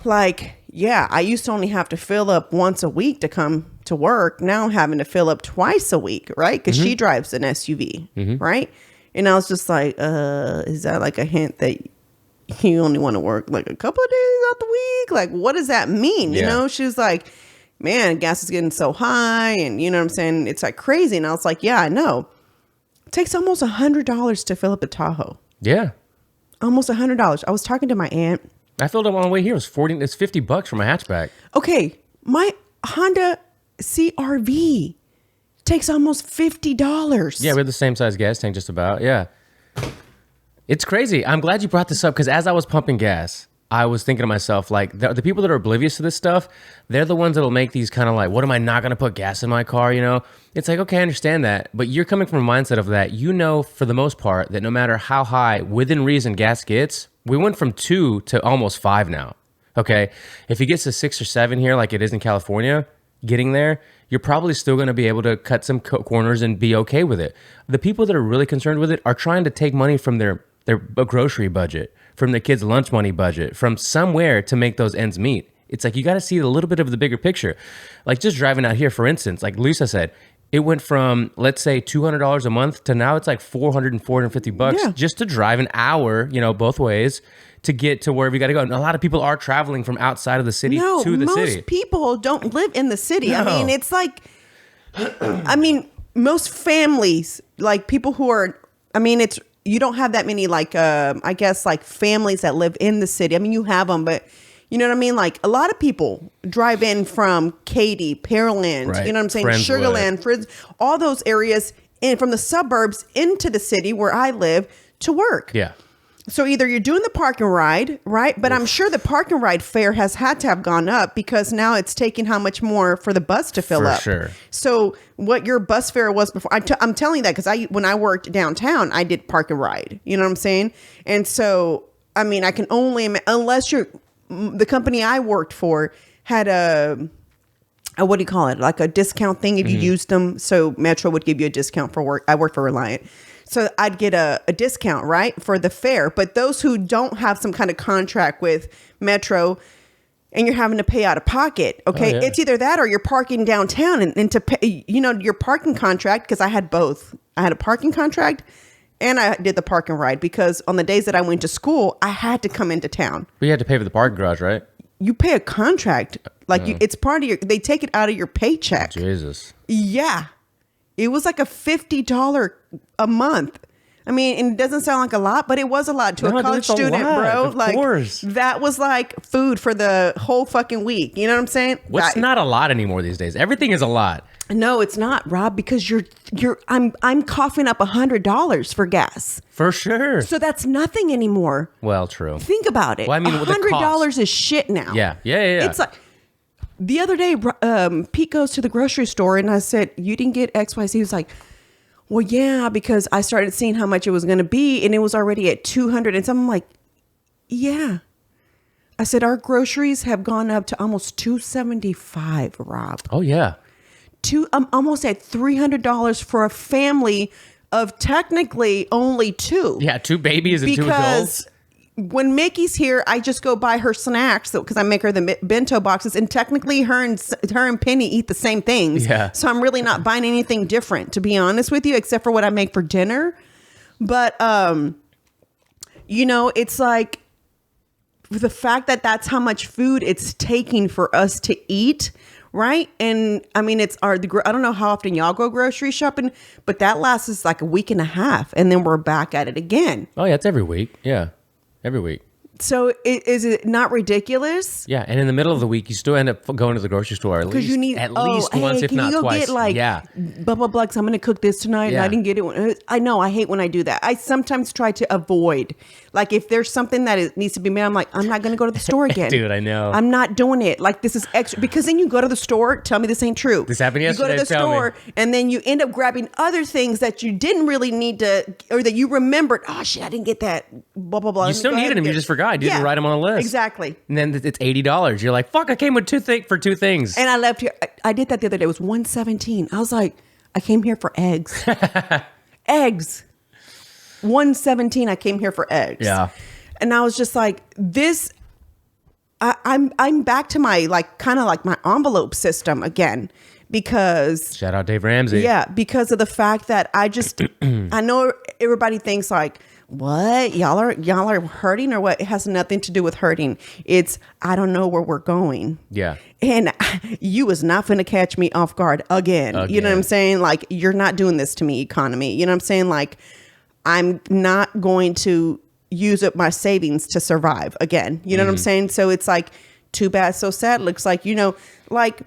Like, yeah, I used to only have to fill up once a week to come to work. Now I'm having to fill up twice a week, right? Because she drives an SUV, right? And I was just like, is that like a hint that you only want to work like a couple of days out the week? Like, what does that mean? You know, she was like, man, gas is getting so high. And you know what I'm saying? It's like crazy. And I was like, yeah, I know. It takes almost $100 to fill up a Tahoe. Yeah. Almost $100. I was talking to my aunt. I filled up on the way here. It's $50 for my hatchback. Okay. My Honda CRV takes almost $50. Yeah, we have the same size gas tank just about. Yeah. It's crazy. I'm glad you brought this up because as I was pumping gas, I was thinking to myself, like, the people that are oblivious to this stuff, they're the ones that'll make these kind of like, what am I not going to put gas in my car, you know? It's like, okay, I understand that. But you're coming from a mindset of that. You know, for the most part, that no matter how high, within reason, gas gets, we went from 2 to almost 5 now, okay? If it gets to 6 or 7 here, like it is in California, getting there, you're probably still going to be able to cut some corners and be okay with it. The people that are really concerned with it are trying to take money from their grocery budget, from the kids' lunch money budget, from somewhere to make those ends meet. It's like, you got to see a little bit of the bigger picture. Like just driving out here, for instance, like Lisa said, it went from, let's say, $200 a month to now it's like $400 and $450 just to drive an hour, you know, both ways to get to wherever you got to go. And a lot of people are traveling from outside of the city to the city. Most people don't live in the city. No. I mean, it's like, most families, like people who are, you don't have that many, like, I guess, like families that live in the city. I mean, you have them, but you know what I mean? Like a lot of people drive in from Katy, Pearland, you know what I'm saying? Sugarland, Frizz, all those areas, and from the suburbs into the city where I live to work. Yeah. So either you're doing the park and ride, right? But I'm sure the park and ride fare has had to have gone up because now it's taking how much more for the bus to fill up. For sure. So what your bus fare was before, I'm telling you that because when I worked downtown, I did park and ride. You know what I'm saying? And so, I mean, I can only, unless the company I worked for had a what do you call it? Like a discount thing if you used them. So Metro would give you a discount for work. I worked for Reliant. So I'd get a discount, right, for the fare. But those who don't have some kind of contract with Metro and you're having to pay out of pocket, okay, it's either that or you're parking downtown and to pay, you know, your parking contract, because I had both. I had a parking contract and I did the park and ride because on the days that I went to school, I had to come into town. But you had to pay for the parking garage, right? You pay a contract. Like it's part of they take it out of your paycheck. Jesus. Yeah. It was like a $50 a month. I mean, and it doesn't sound like a lot, but it was a lot to a college student, bro. Of course. That was like food for the whole fucking week. You know what I'm saying? What's not a lot anymore these days? Everything is a lot. No, it's not, Rob, because I'm coughing up $100 for gas. For sure. So that's nothing anymore. Well, true. Think about it. Well, I mean, $100 is shit now. Yeah. It's like, the other day, Pete goes to the grocery store and I said, you didn't get XYZ. He was like, well, yeah, because I started seeing how much it was going to be and it was already at 200 and something. I'm like, yeah. I said, our groceries have gone up to almost $275, Rob. Oh yeah. I'm almost at $300 for a family of technically only two. Yeah, 2 babies and 2 adults. Because when Mickey's here, I just go buy her snacks because I make her the bento boxes, and technically her and Penny eat the same things. Yeah. So I'm really not buying anything different, to be honest with you, except for what I make for dinner. But it's like the fact that that's how much food it's taking for us to eat. Right. And I mean, I don't know how often y'all go grocery shopping, but that lasts us like a week and a half. And then we're back at it again. Oh, yeah. It's every week. Yeah. Every week. So is it not ridiculous? Yeah. And in the middle of the week, you still end up going to the grocery store at least, once, if not twice. Get like, blah, blah, blah, 'cause I'm going to cook this tonight and I didn't get it. I know. I hate when I do that. I sometimes try to avoid. Like if there's something that needs to be made, I'm like, I'm not going to go to the store again. Dude, I know. I'm not doing it. Like this is extra. Because then you go to the store. Tell me this ain't true. This happened yesterday. You go to the store and then you end up grabbing other things that you didn't really need to, or that you remembered. Oh shit, I didn't get that. Blah, blah, blah. You still needed them. You just forgot. You didn't write them on a list. Exactly. And then it's $80. You're like, fuck, I came with for 2 things. And I left here. I did that the other day. It was $117. I was like, I came here for eggs. Eggs. $117. I came here for eggs. Yeah. And I was just like, this. I'm back to my kind of like my envelope system again, because shout out Dave Ramsey. Yeah, because of the fact that I just I know everybody thinks like, what, y'all are hurting or what? It has nothing to do with hurting. It's I don't know where we're going. Yeah. And you was not finna catch me off guard again. You know what I'm saying? Like, you're not doing this to me, economy. You know what I'm saying? Like, I'm not going to use up my savings to survive again. You know what I'm saying? So it's like, too bad, so sad. Looks like, like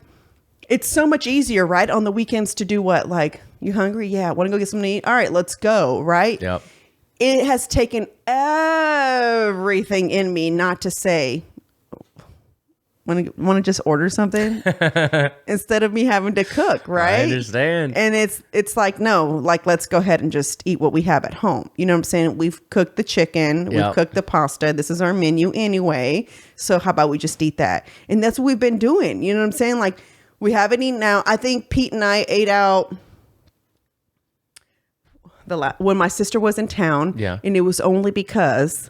it's so much easier, right? On the weekends to do what? Like, you hungry? Yeah. Want to go get something to eat? All right, let's go. Right. Yep. It has taken everything in me not to say, want to just order something instead of me having to cook, right? I understand. And it's like, no, like, let's go ahead and just eat what we have at home. You know what I'm saying? We've cooked the chicken. We've cooked the pasta. This is our menu anyway. So how about we just eat that? And that's what we've been doing. You know what I'm saying? Like, we haven't eaten out. I think Pete and I ate out when my sister was in town. Yeah. And it was only because,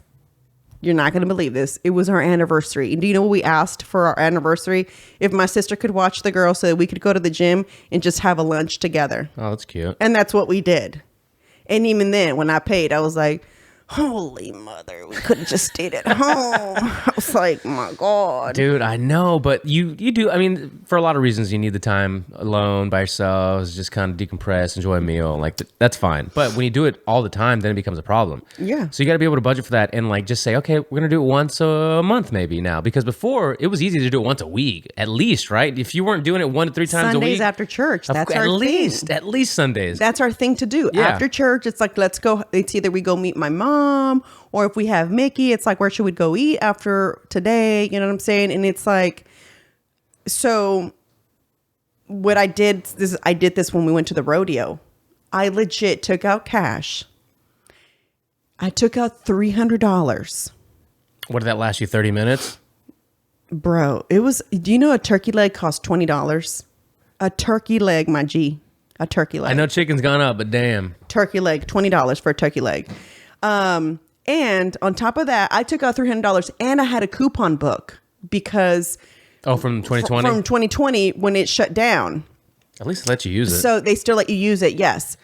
you're not going to believe this, it was our anniversary. And do you know what we asked for our anniversary? If my sister could watch the girls so that we could go to the gym and just have a lunch together. Oh, that's cute. And that's what we did. And even then, when I paid, I was like, holy mother, we could have just stayed at home. I was like, my God. Dude, I know, but you do, I mean, for a lot of reasons, you need the time alone by yourselves, just kind of decompress, enjoy a meal. Like, that's fine. But when you do it all the time, then it becomes a problem. Yeah. So you got to be able to budget for that and like just say, okay, we're going to do it once a month maybe now. Because before, it was easy to do it once a week, at least, right? If you weren't doing it 1 to 3 times a week. Sundays after church. That's our thing. At least Sundays. That's our thing to do. Yeah. After church, it's like, let's go. It's either we go meet my mom, or if we have Mickey, it's like, where should we go eat after today? You know what I'm saying? And it's like, so what I did this when we went to the rodeo. I legit took out cash. I took out $300. What did that last you, 30 minutes? Bro, it was, do you know a turkey leg cost $20? A turkey leg, my G. A turkey leg. I know chicken's gone up, but damn. Turkey leg, $20 for a turkey leg. And on top of that, I took out $300 and I had a coupon book because... Oh, from 2020? From 2020 when it shut down. At least they let you use it. So they still let you use it, yes.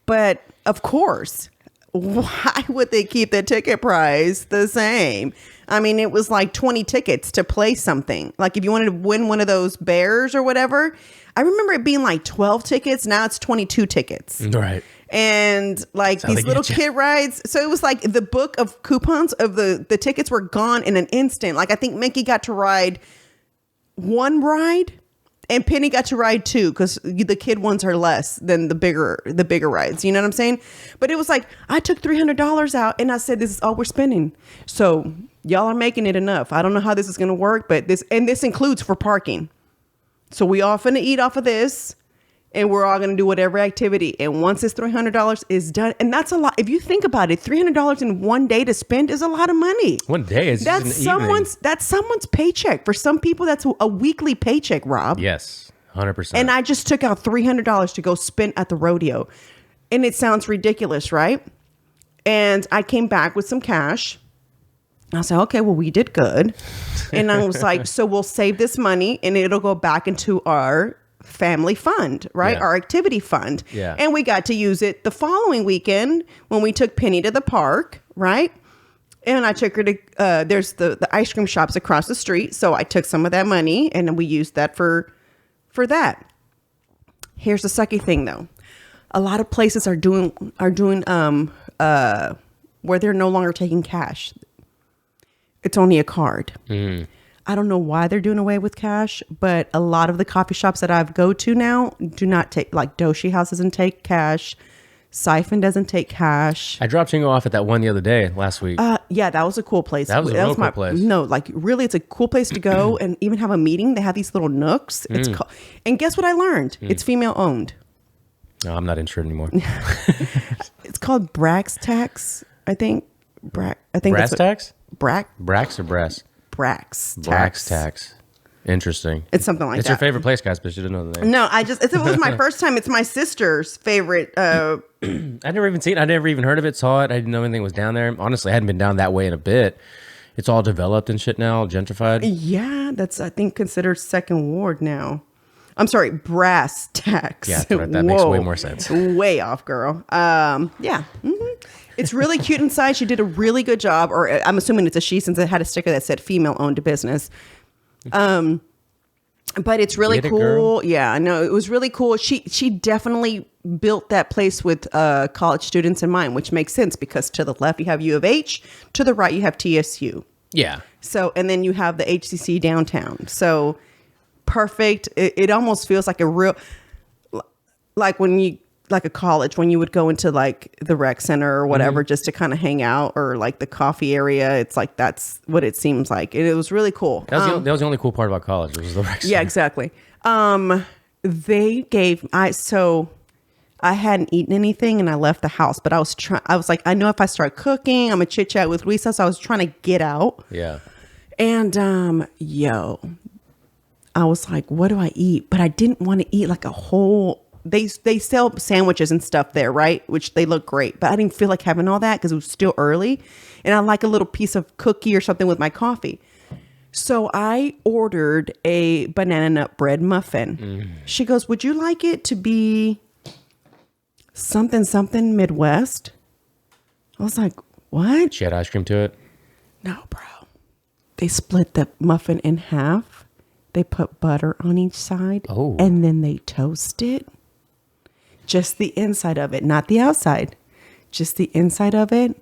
But of course, why would they keep the ticket price the same? I mean, it was like 20 tickets to play something. Like if you wanted to win one of those bears or whatever, I remember it being like 12 tickets. Now it's 22 tickets. Right. And like these little kid rides. So it was like the book of coupons of the tickets were gone in an instant. Like I think Mickey got to ride one ride and Penny got to ride 2 because the kid ones are less than the bigger rides. You know what I'm saying? But it was like, I took $300 out and I said, this is all we're spending. So y'all are making it enough. I don't know how this is going to work, but this includes for parking. So we all finna eat off of this. and we're all going to do whatever activity. And once this $300 is done, and that's a lot. If you think about it, $300 in one day to spend is a lot of money. One day is that's just an evening. That's someone's paycheck. For some people, that's a weekly paycheck, Rob. Yes, 100%. And I just took out $300 to go spend at the rodeo. And it sounds ridiculous, right? And I came back with some cash. I said, okay, well, we did good. And I was like, so we'll save this money and it'll go back into our family fund, right? Yeah. Our activity fund. Yeah. And we got to use it the following weekend when we took Penny to the park, right? And I took her to, there's the ice cream shops across the street. So I took some of that money and then we used that for that. Here's the sucky thing though. A lot of places are doing where they're no longer taking cash. It's only a card. Mm. I don't know why they're doing away with cash, but a lot of the coffee shops that I've go to now do not take, like Doshi House doesn't take cash. Siphon doesn't take cash. I dropped Chingo off at that one the other day last week. Yeah, that was a cool place. That was a real cool place. No, like really, it's a cool place to go and even have a meeting. They have these little nooks. It's and guess what I learned? It's female owned. No, I'm not insured anymore. It's called Brax Tax, I think. Brass that's tax? Brax or brass? Brax Tax. Interesting. It's something like it's that. Your favorite place, guys, but you didn't know the name. No, it was my first time. It's my sister's favorite. I'd never even seen it. I never even heard of it, saw it. I didn't know anything was down there. Honestly, I hadn't been down that way in a bit. It's all developed and shit now, gentrified. Yeah, that's, I think, considered second ward now. I'm sorry, Brass Tax. Yeah, that makes way more sense. Way off, girl. Yeah. Mm-hmm. It's really cute inside. She did a really good job, or I'm assuming it's a she since it had a sticker that said female owned business. But it's really cool. Yeah, I know. It was really cool. She definitely built that place with college students in mind, which makes sense because to the left you have U of H, to the right you have TSU. Yeah. So, and then you have the HCC downtown. So perfect. It almost feels like a real, like when you, like a college, when you would go into like the rec center or whatever, just to kind of hang out, or like the coffee area. It's like, that's what it seems like. It was really cool. That was the only cool part about college. Was the rec center. Yeah, exactly. They gave, so I hadn't eaten anything and I left the house, but I was like, I know if I start cooking, I'm gonna chit chat with Luisa. So I was trying to get out. Yeah. And, I was like, what do I eat? But I didn't want to eat like a whole, they sell sandwiches and stuff there, right? Which they look great, but I didn't feel like having all that because it was still early. And I like a little piece of cookie or something with my coffee. So I ordered a banana nut bread muffin. She goes, would you like it to be something Midwest? I was like, what? She had ice cream to it? No, bro. They split the muffin in half. They put butter on each side. Oh. And then they toast it. Just the inside of it, not the outside. Just the inside of it.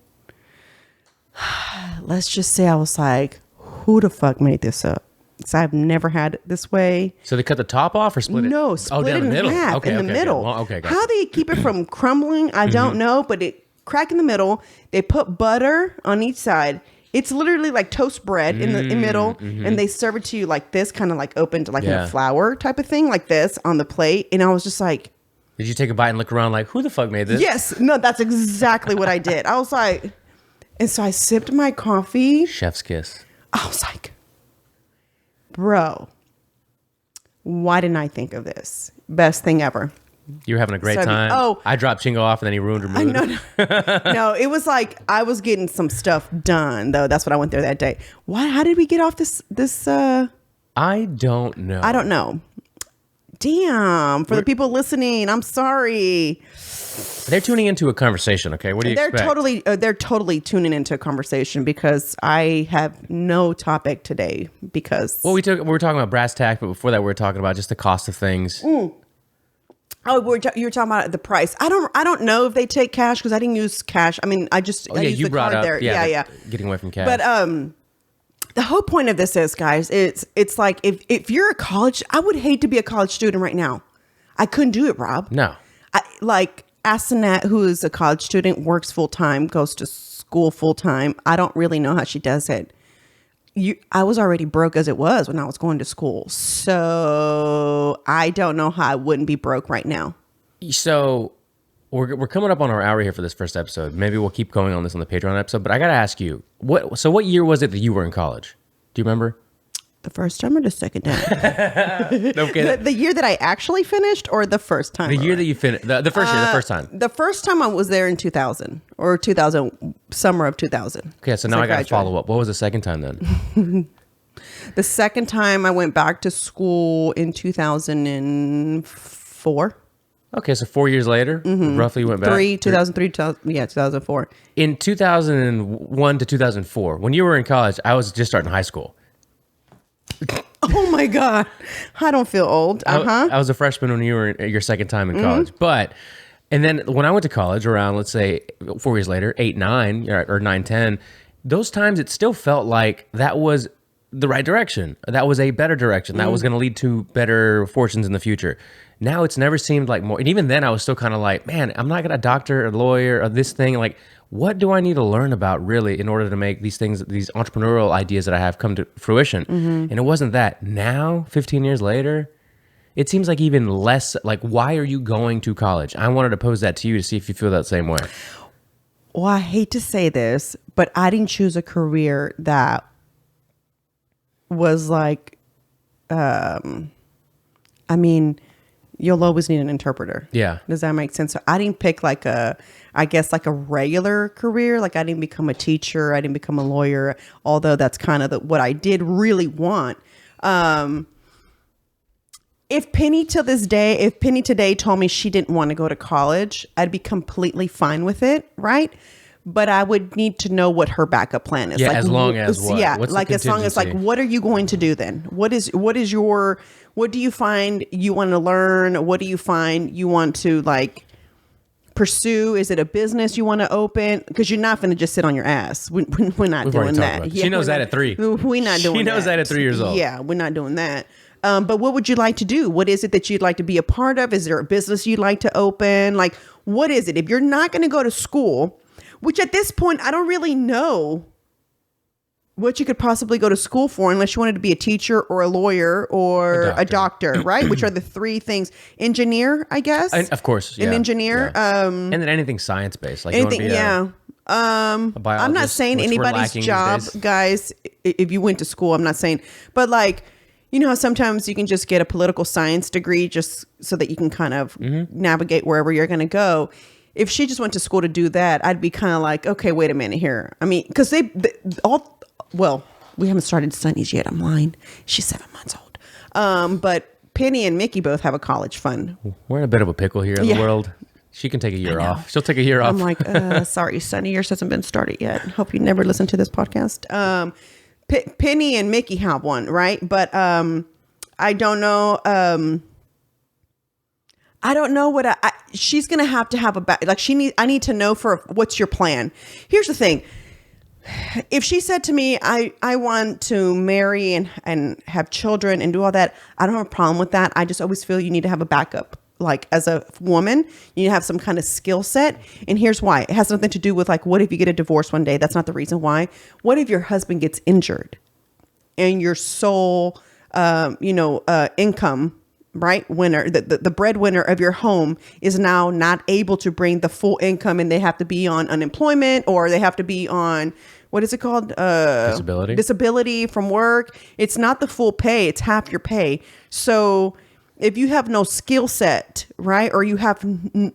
Let's just say I was like, who the fuck made this up? So I've never had it this way. So they cut the top off or split it? No, split it in half in the middle. Well, okay, gotcha. How they keep it from crumbling, I don't know, but it crack in the middle. They put butter on each side. It's literally like toast bread in the middle, and they serve it to you like this, kind of like opened like in a flour type of thing, like this on the plate. And I was just like, did you take a bite and look around like, who the fuck made this? yes, no, that's exactly what I did. I was like, and so I sipped my coffee. Chef's kiss. I was like, bro, why didn't I think of this? Best thing ever. You were having a great So, time. oh. I dropped Chingo off and then he ruined her mood. No, it was like I was getting some stuff done though. That's what I went there that day. Why? How did we get off this? I don't know. I don't know. Damn. For the people listening, I'm sorry. They're tuning into a conversation. Okay, what do you expect? They're totally tuning into a conversation because I have no topic today because. Well, we were talking about brass tack, but before that, we were talking about just the cost of things. Oh, you were talking about the price. I don't know if they take cash because I didn't use cash. I mean, I used the card there. Yeah. Getting away from cash. But the whole point of this is, guys, it's like if you're a college, I would hate to be a college student right now. I couldn't do it, Rob. No. Like Asenat, who is a college student, works full time, goes to school full time. I don't really know how she does it. I was already broke as it was when I was going to school. So I don't know how I wouldn't be broke right now. So we're coming up on our hour here for this first episode. Maybe we'll keep going on this on the Patreon episode, but I got to ask you, what year was it that you were in college? Do you remember? The first time or the second time? Okay. The year that I actually finished or the first time? The year that you finished, the first year, the first time. The first time I was there in 2000 or 2000, summer of 2000. Okay, so now I got to follow up. What was the second time then? The second time I went back to school in 2004. Okay, so 4 years later, roughly went back. 2004. In 2001 to 2004, when you were in college, I was just starting high school. Oh my God. I don't feel old. I was a freshman when you were your second time in college. And then when I went to college around, let's say 4 years later, 8, 9, or 9, 10, those times it still felt like that was the right direction. That was a better direction. That was going to lead to better fortunes in the future. Now it's never seemed like more. And even then I was still kind of like, man, I'm not going to doctor or lawyer or this thing. Like, what do I need to learn about really in order to make these things, these entrepreneurial ideas that I have come to fruition? And it wasn't that. Now, 15 years later, it seems like even less, like, why are you going to college? I wanted to pose that to you to see if you feel that same way. Well, I hate to say this, but I didn't choose a career that was like, you'll always need an interpreter. Yeah. Does that make sense? So I didn't pick like a regular career. Like I didn't become a teacher. I didn't become a lawyer, although that's kind of what I did really want. If Penny today told me she didn't want to go to college, I'd be completely fine with it. Right. But I would need to know what her backup plan is. Yeah, like, as long as what? Yeah, what's like as long as like, what are you going to do then? What do you find you want to learn? What do you find you want to like pursue? Is it a business you want to open? Because you're not going to just sit on your ass. We're not doing that. Yeah, she knows that at 3. We're not doing that. She knows that at 3 years old. Yeah, we're not doing that. But what would you like to do? What is it that you'd like to be a part of? Is there a business you'd like to open? Like, what is it? If you're not going to go to school, which at this point, I don't really know what you could possibly go to school for unless you wanted to be a teacher or a lawyer or a doctor, right? Which are the 3 things. Engineer, I guess. And of course. Yeah, an engineer. Yeah. And then anything science-based. Like anything, you want to be I'm not saying anybody's job, guys, if you went to school, I'm not saying. But like, you know how sometimes you can just get a political science degree just so that you can kind of navigate wherever you're going to go. If she just went to school to do that, I'd be kind of like, okay, wait a minute here. I mean, because we haven't started Sunny's yet. I'm lying. She's 7 months old. But Penny and Mickey both have a college fund. We're in a bit of a pickle here in the world. She can take a year off. She'll take a year off. I'm like, sorry, Sunny, yours hasn't been started yet. Hope you never listen to this podcast. Penny and Mickey have one, right? But I don't know. I don't know what she's going to have a back. Like I need to know what's your plan. Here's the thing. If she said to me, I want to marry and have children and do all that, I don't have a problem with that. I just always feel you need to have a backup. Like as a woman, you need to have some kind of skill set. And here's why. It has nothing to do with like, what if you get a divorce one day? That's not the reason why. What if your husband gets injured and your sole, income, right, winner, the breadwinner of your home is now not able to bring the full income and they have to be on unemployment or they have to be on, what is it called? Disability from work. It's not the full pay. It's half your pay. So if you have no skill set, right, or you have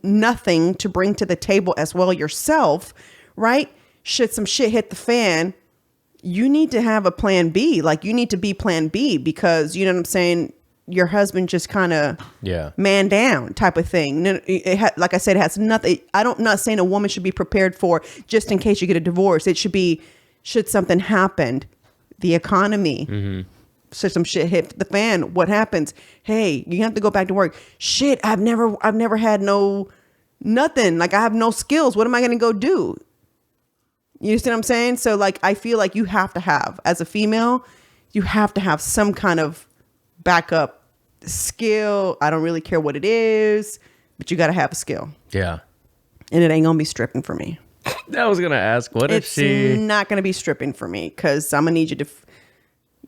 nothing to bring to the table as well yourself, right, should some shit hit the fan, you need to have a plan B. Like you need to be plan B because, you know what I'm saying, your husband just kind of man down type of thing. Like I said, it has nothing. I'm not saying a woman should be prepared for just in case you get a divorce. It should be, should something happen, the economy, should some shit hit the fan, what happens? Hey, you have to go back to work. Shit, I've never had nothing. Like I have no skills. What am I going to go do? You see what I'm saying? So like, I feel like you have to have, as a female, you have to have some kind of backup skill. I don't really care what it is, but you got to have a skill. Yeah. And it ain't going to be stripping for me. I was going to ask, what if she... It's not going to be stripping for me because I'm going to need you to...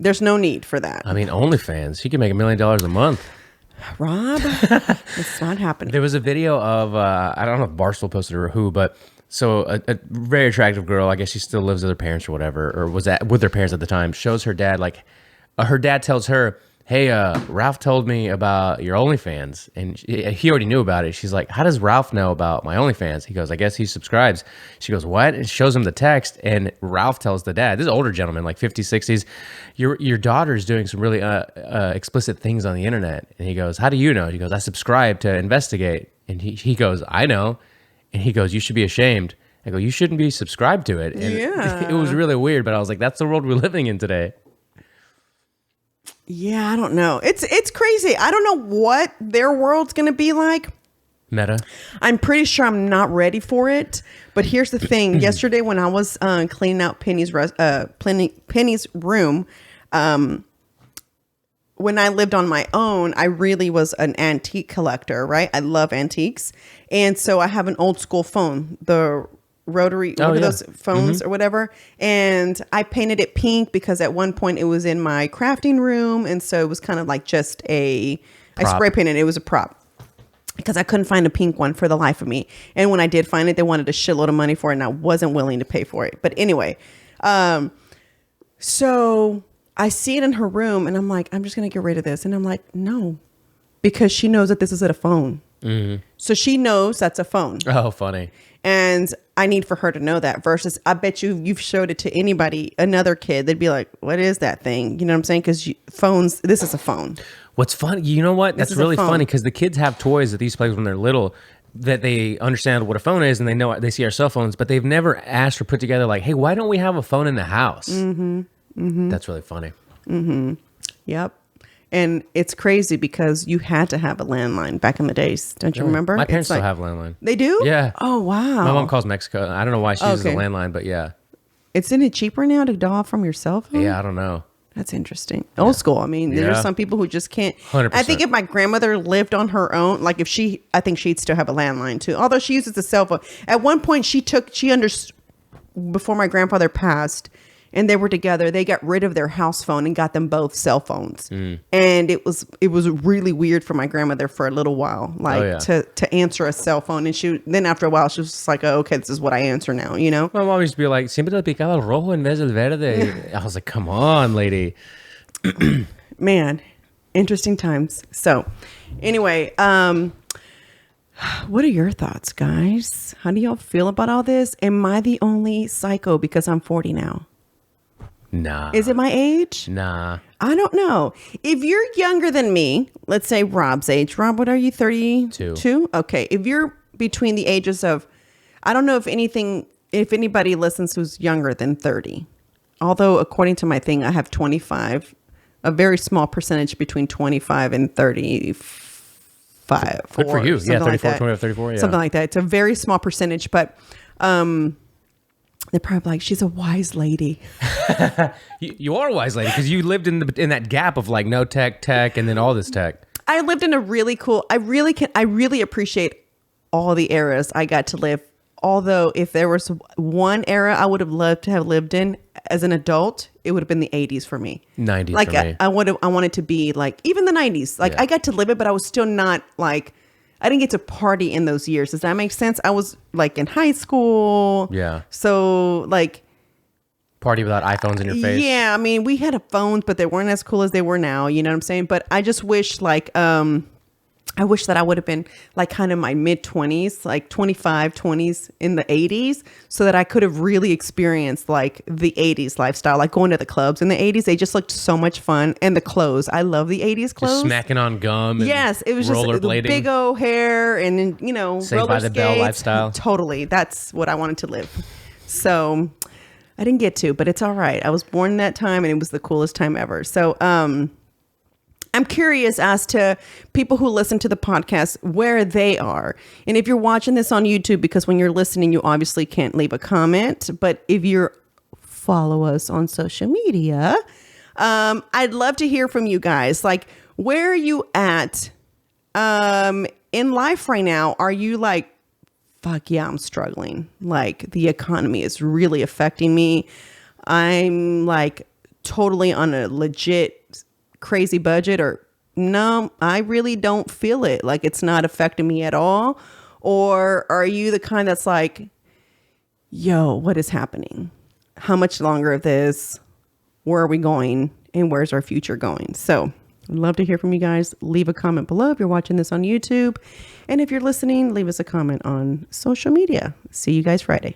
There's no need for that. I mean, OnlyFans. She could make $1 million a month. Rob, it's not happening. There was a video of, I don't know if Barstool posted it or who, but so a very attractive girl, I guess she still lives with her parents or whatever, or was with their parents at the time, shows her dad, like, her dad tells her, hey, Ralph told me about your OnlyFans, and he already knew about it. She's like, how does Ralph know about my OnlyFans? He goes, I guess he subscribes. She goes, what? And shows him the text, and Ralph tells the dad, this is an older gentleman, like 50s, 60s, your daughter's doing some really explicit things on the internet. And he goes, how do you know? He goes, I subscribe to investigate. And he goes, I know. And he goes, you should be ashamed. I go, you shouldn't be subscribed to it. And it was really weird, but I was like, that's the world we're living in today. Yeah, I don't know. It's crazy. I don't know what their world's going to be like. Meta. I'm pretty sure I'm not ready for it. But here's the thing. Yesterday when I was cleaning out Penny's room, when I lived on my own, I really was an antique collector, right? I love antiques. And so I have an old school phone, the rotary, those phones or whatever. And I painted it pink because at one point it was in my crafting room. And so it was kind of like just I spray painted it. It was a prop because I couldn't find a pink one for the life of me. And when I did find it, they wanted a shitload of money for it and I wasn't willing to pay for it. But anyway, so I see it in her room and I'm like, I'm just going to get rid of this. And I'm like, no, because she knows that this is a phone. Mm-hmm. So she knows that's a phone. Oh, funny. And I need for her to know that versus I bet you've showed it to anybody, another kid. They'd be like, what is that thing? You know what I'm saying? Because phones, this is a phone. What's funny, you know what? That's really funny because the kids have toys that these play when they're little that they understand what a phone is and they see our cell phones, but they've never asked or put together like, hey, why don't we have a phone in the house? Mm-hmm. Mm-hmm. That's really funny. Mm-hmm. Yep. And it's crazy because you had to have a landline back in the days. Don't you remember? My parents still have landline. They do? Yeah. Oh, wow. My mom calls Mexico. I don't know why she uses a landline, but yeah. Isn't it cheaper now to dial from your cell phone? Yeah, I don't know. That's interesting. Old school. I mean, there's some people who just can't. 100%. I think if my grandmother lived on her own, like I think she'd still have a landline too. Although she uses a cell phone. At one point before my grandfather passed, and they were together, they got rid of their house phone and got them both cell phones. Mm. And it was really weird for my grandmother for a little while, like to answer a cell phone. And then after a while, she was just like, oh, okay, this is what I answer now, you know? My mom used to be like, siempre le picaba el rojo en vez del verde. I was like, come on, lady. Man, interesting times. So anyway, what are your thoughts, guys? How do y'all feel about all this? Am I the only psycho because I'm 40 now? Nah. Is it my age? Nah. I don't know. If you're younger than me, let's say Rob's age. Rob, what are you, 32? Okay. If you're between the ages of, I don't know if anybody listens who's younger than 30. Although according to my thing, I have 25, a very small percentage between 25 and 35. Good for you. Yeah, 34, 25, 34. Yeah. Something like that. It's a very small percentage, but they're probably like, she's a wise lady. You are a wise lady because you lived in that gap of like no tech, and then all this tech. I lived in a really cool. I really appreciate all the eras I got to live. Although if there was one era I would have loved to have lived in as an adult, it would have been the 80s for me. 90s like for me. I wanted to be like even the 90s. Like I got to live it, but I was still not like. I didn't get to party in those years. Does that make sense? I was like in high school. Yeah. So like. Party without iPhones in your face. Yeah. I mean, we had phones, but they weren't as cool as they were now. You know what I'm saying? But I just wish like, I wish that I would have been like kind of my mid 20s, like 25, 20s in the 80s so that I could have really experienced like the 80s lifestyle, like going to the clubs in the 80s. They just looked so much fun. And the clothes. I love the 80s clothes. Just smacking on gum. Yes. It was just the big old hair and then, you know, Saved by the Bell lifestyle. Totally. That's what I wanted to live. So I didn't get to, but it's all right. I was born in that time and it was the coolest time ever. So, I'm curious as to people who listen to the podcast, where they are. And if you're watching this on YouTube, because when you're listening, you obviously can't leave a comment. But if you follow us on social media, I'd love to hear from you guys. Like, where are you at in life right now? Are you like, fuck yeah, I'm struggling. Like the economy is really affecting me. I'm like totally on a legit crazy budget, or no, I really don't feel it, like it's not affecting me at all? Or are you the kind that's like, yo, what is happening? How much longer of this? Where are we going? And where's our future going? So I'd love to hear from you guys. Leave a comment below if you're watching this on YouTube. And if you're listening, leave us a comment on social media. See you guys Friday.